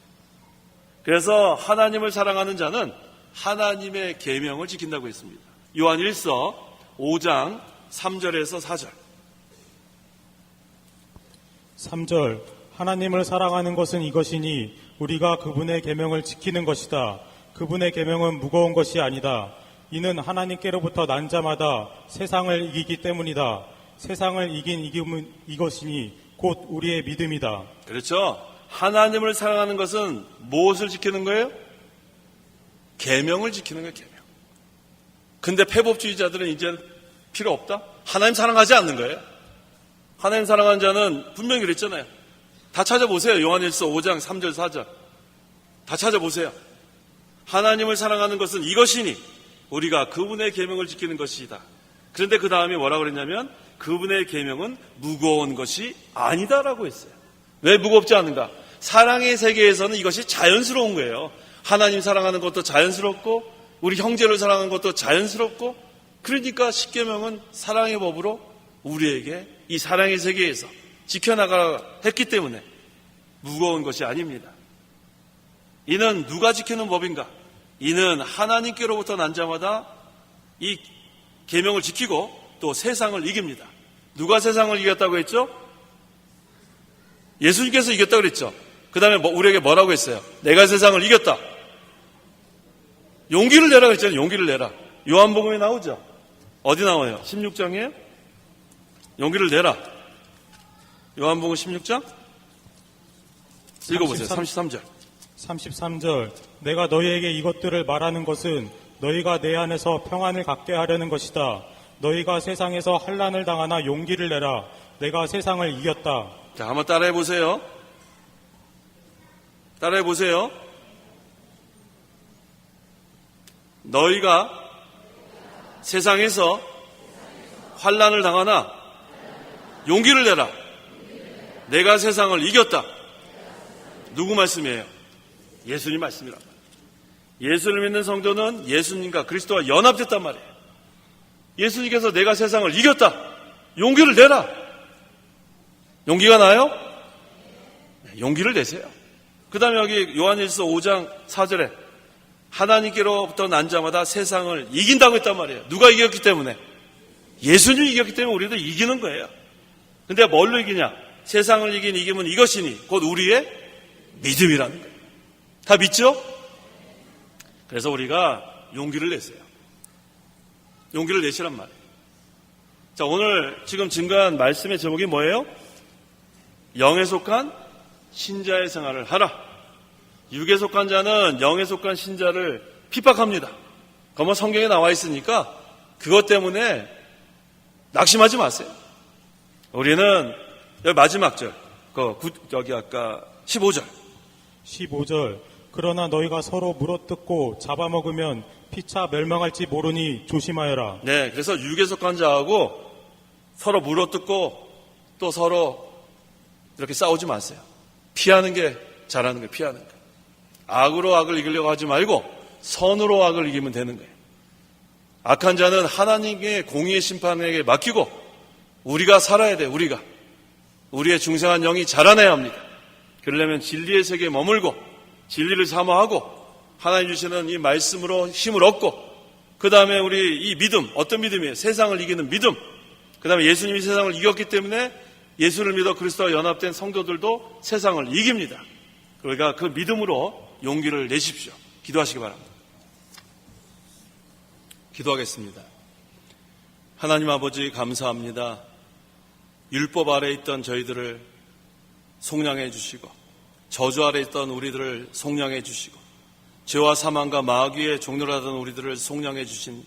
그래서 하나님을 사랑하는 자는 하나님의 계명을 지킨다고 했습니다. 요한 1서 5장 3절에서 4절. 3절 하나님을 사랑하는 것은 이것이니 우리가 그분의 계명을 지키는 것이다. 그분의 계명은 무거운 것이 아니다. 이는 하나님께로부터 난 자마다 세상을 이기기 때문이다. 세상을 이긴 이김은 이것이니 곧 우리의 믿음이다. 그렇죠. 하나님을 사랑하는 것은 무엇을 지키는 거예요? 계명을 지키는 거예요. 계명. 근데 폐법주의자들은 이제 필요 없다? 하나님 사랑하지 않는 거예요. 하나님 사랑하는 자는 분명히 그랬잖아요. 다 찾아보세요. 요한일서 5장 3절 4절. 다 찾아보세요. 하나님을 사랑하는 것은 이것이니 우리가 그분의 계명을 지키는 것이다. 그런데 그 다음에 뭐라고 그랬냐면 그분의 계명은 무거운 것이 아니다라고 했어요. 왜 무겁지 않은가? 사랑의 세계에서는 이것이 자연스러운 거예요. 하나님 사랑하는 것도 자연스럽고 우리 형제를 사랑하는 것도 자연스럽고, 그러니까 십계명은 사랑의 법으로 우리에게 이 사랑의 세계에서 지켜나가라 했기 때문에 무거운 것이 아닙니다. 이는 누가 지키는 법인가? 이는 하나님께로부터 난 자마다 이 계명을 지키고 또 세상을 이깁니다. 누가 세상을 이겼다고 했죠? 예수님께서 이겼다고 그랬죠. 그 다음에 우리에게 뭐라고 했어요? 내가 세상을 이겼다. 용기를 내라 그랬잖아요. 용기를 내라. 요한복음에 나오죠. 어디 나와요? 16장에 용기를 내라. 요한복음 16장 읽어보세요. 33절. 33절. 내가 너희에게 이것들을 말하는 것은 너희가 내 안에서 평안을 갖게 하려는 것이다. 너희가 세상에서 환난을 당하나 용기를 내라. 내가 세상을 이겼다. 자, 한번 따라해 보세요. 따라해 보세요. 너희가 세상에서 환난을 당하나 용기를 내라. 내가 세상을 이겼다. 누구 말씀이에요? 예수님 말씀이란 말이에요. 예수를 믿는 성도는 예수님과 그리스도와 연합됐단 말이에요. 예수님께서 내가 세상을 이겼다. 용기를 내라. 용기가 나요? 용기를 내세요. 그 다음에 여기 요한일서 5장 4절에 하나님께로부터 난 자마다 세상을 이긴다고 했단 말이에요. 누가 이겼기 때문에? 예수님이 이겼기 때문에 우리도 이기는 거예요. 근데 뭘로 이기냐? 세상을 이긴 이김은 이것이니 곧 우리의 믿음이라는 거예요. 다 믿죠? 그래서 우리가 용기를 내세요. 용기를 내시란 말이에요. 자, 오늘 지금 증거한 말씀의 제목이 뭐예요? 영에 속한 신자의 생활을 하라. 육에 속한 자는 영에 속한 신자를 핍박합니다. 그건 성경에 나와 있으니까 그것 때문에 낙심하지 마세요. 우리는 여기 마지막 절, 여기 아까 15절. 15절. 그러나 너희가 서로 물어뜯고 잡아먹으면 피차 멸망할지 모르니 조심하여라. 네, 그래서 육에 속한 자하고 서로 물어뜯고 또 서로 이렇게 싸우지 마세요. 피하는 게 잘하는 거예요. 피하는 거. 악으로 악을 이기려고 하지 말고 선으로 악을 이기면 되는 거예요. 악한 자는 하나님의 공의의 심판에게 맡기고 우리가 살아야 돼요. 우리의 중생한 영이 자라나야 합니다. 그러려면 진리의 세계에 머물고 진리를 사모하고 하나님 주시는 이 말씀으로 힘을 얻고 그 다음에 우리 이 믿음, 어떤 믿음이에요? 세상을 이기는 믿음. 그 다음에 예수님이 세상을 이겼기 때문에 예수를 믿어 그리스도와 연합된 성도들도 세상을 이깁니다. 그러니까 그 믿음으로 용기를 내십시오. 기도하시기 바랍니다. 기도하겠습니다. 하나님 아버지 감사합니다. 율법 아래 있던 저희들을 속량해 주시고 저주 아래 있던 우리들을 속량해 주시고 죄와 사망과 마귀의 종로를 하던 우리들을 속량해 주신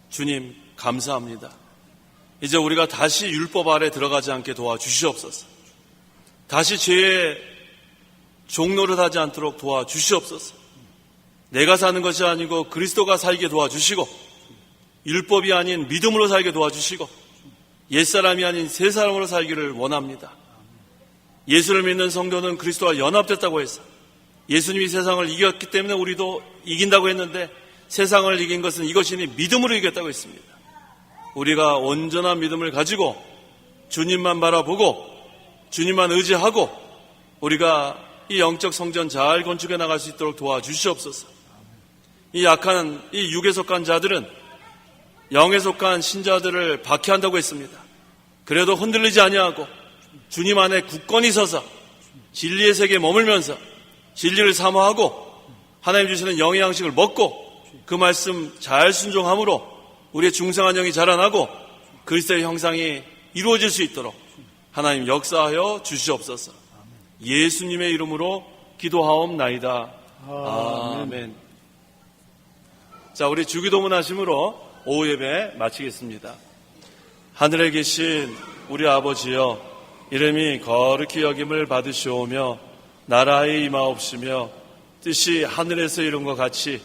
주님 감사합니다. 이제 우리가 다시 율법 아래 들어가지 않게 도와주시옵소서. 다시 죄의 종로를 하지 않도록 도와주시옵소서. 내가 사는 것이 아니고 그리스도가 살게 도와주시고 율법이 아닌 믿음으로 살게 도와주시고 옛사람이 아닌 새사람으로 살기를 원합니다. 예수를 믿는 성도는 그리스도와 연합됐다고 해서 예수님이 세상을 이겼기 때문에 우리도 이긴다고 했는데 세상을 이긴 것은 이것이니 믿음으로 이겼다고 했습니다. 우리가 온전한 믿음을 가지고 주님만 바라보고 주님만 의지하고 우리가 이 영적 성전 잘 건축해 나갈 수 있도록 도와주시옵소서. 이 약한 이 육에 속한 자들은 영에 속한 신자들을 박해한다고 했습니다. 그래도 흔들리지 아니하고 주님 안에 굳건히 서서 진리의 세계에 머물면서 진리를 사모하고 하나님 주시는 영의 양식을 먹고 그 말씀 잘 순종함으로 우리의 중생한 영이 자라나고 그리스도의 형상이 이루어질 수 있도록 하나님 역사하여 주시옵소서. 예수님의 이름으로 기도하옵나이다. 아멘. 자, 우리 주기도문 하심으로 오후 예배 마치겠습니다. 하늘에 계신 우리 아버지여, 이름이 거룩히 여김을 받으시오며 나라에 임하옵시며 뜻이 하늘에서 이룬 것 같이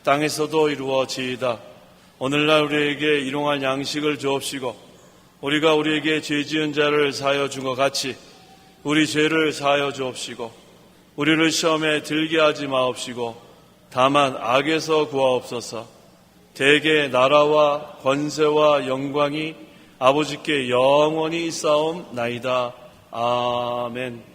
땅에서도 이루어지이다. 오늘날 우리에게 일용할 양식을 주옵시고 우리가 우리에게 죄 지은 자를 사하여 준 것 같이 우리 죄를 사하여 주옵시고 우리를 시험에 들게 하지 마옵시고 다만 악에서 구하옵소서. 대개 나라와 권세와 영광이 아버지께 영원히 있사옵나이다. 아멘.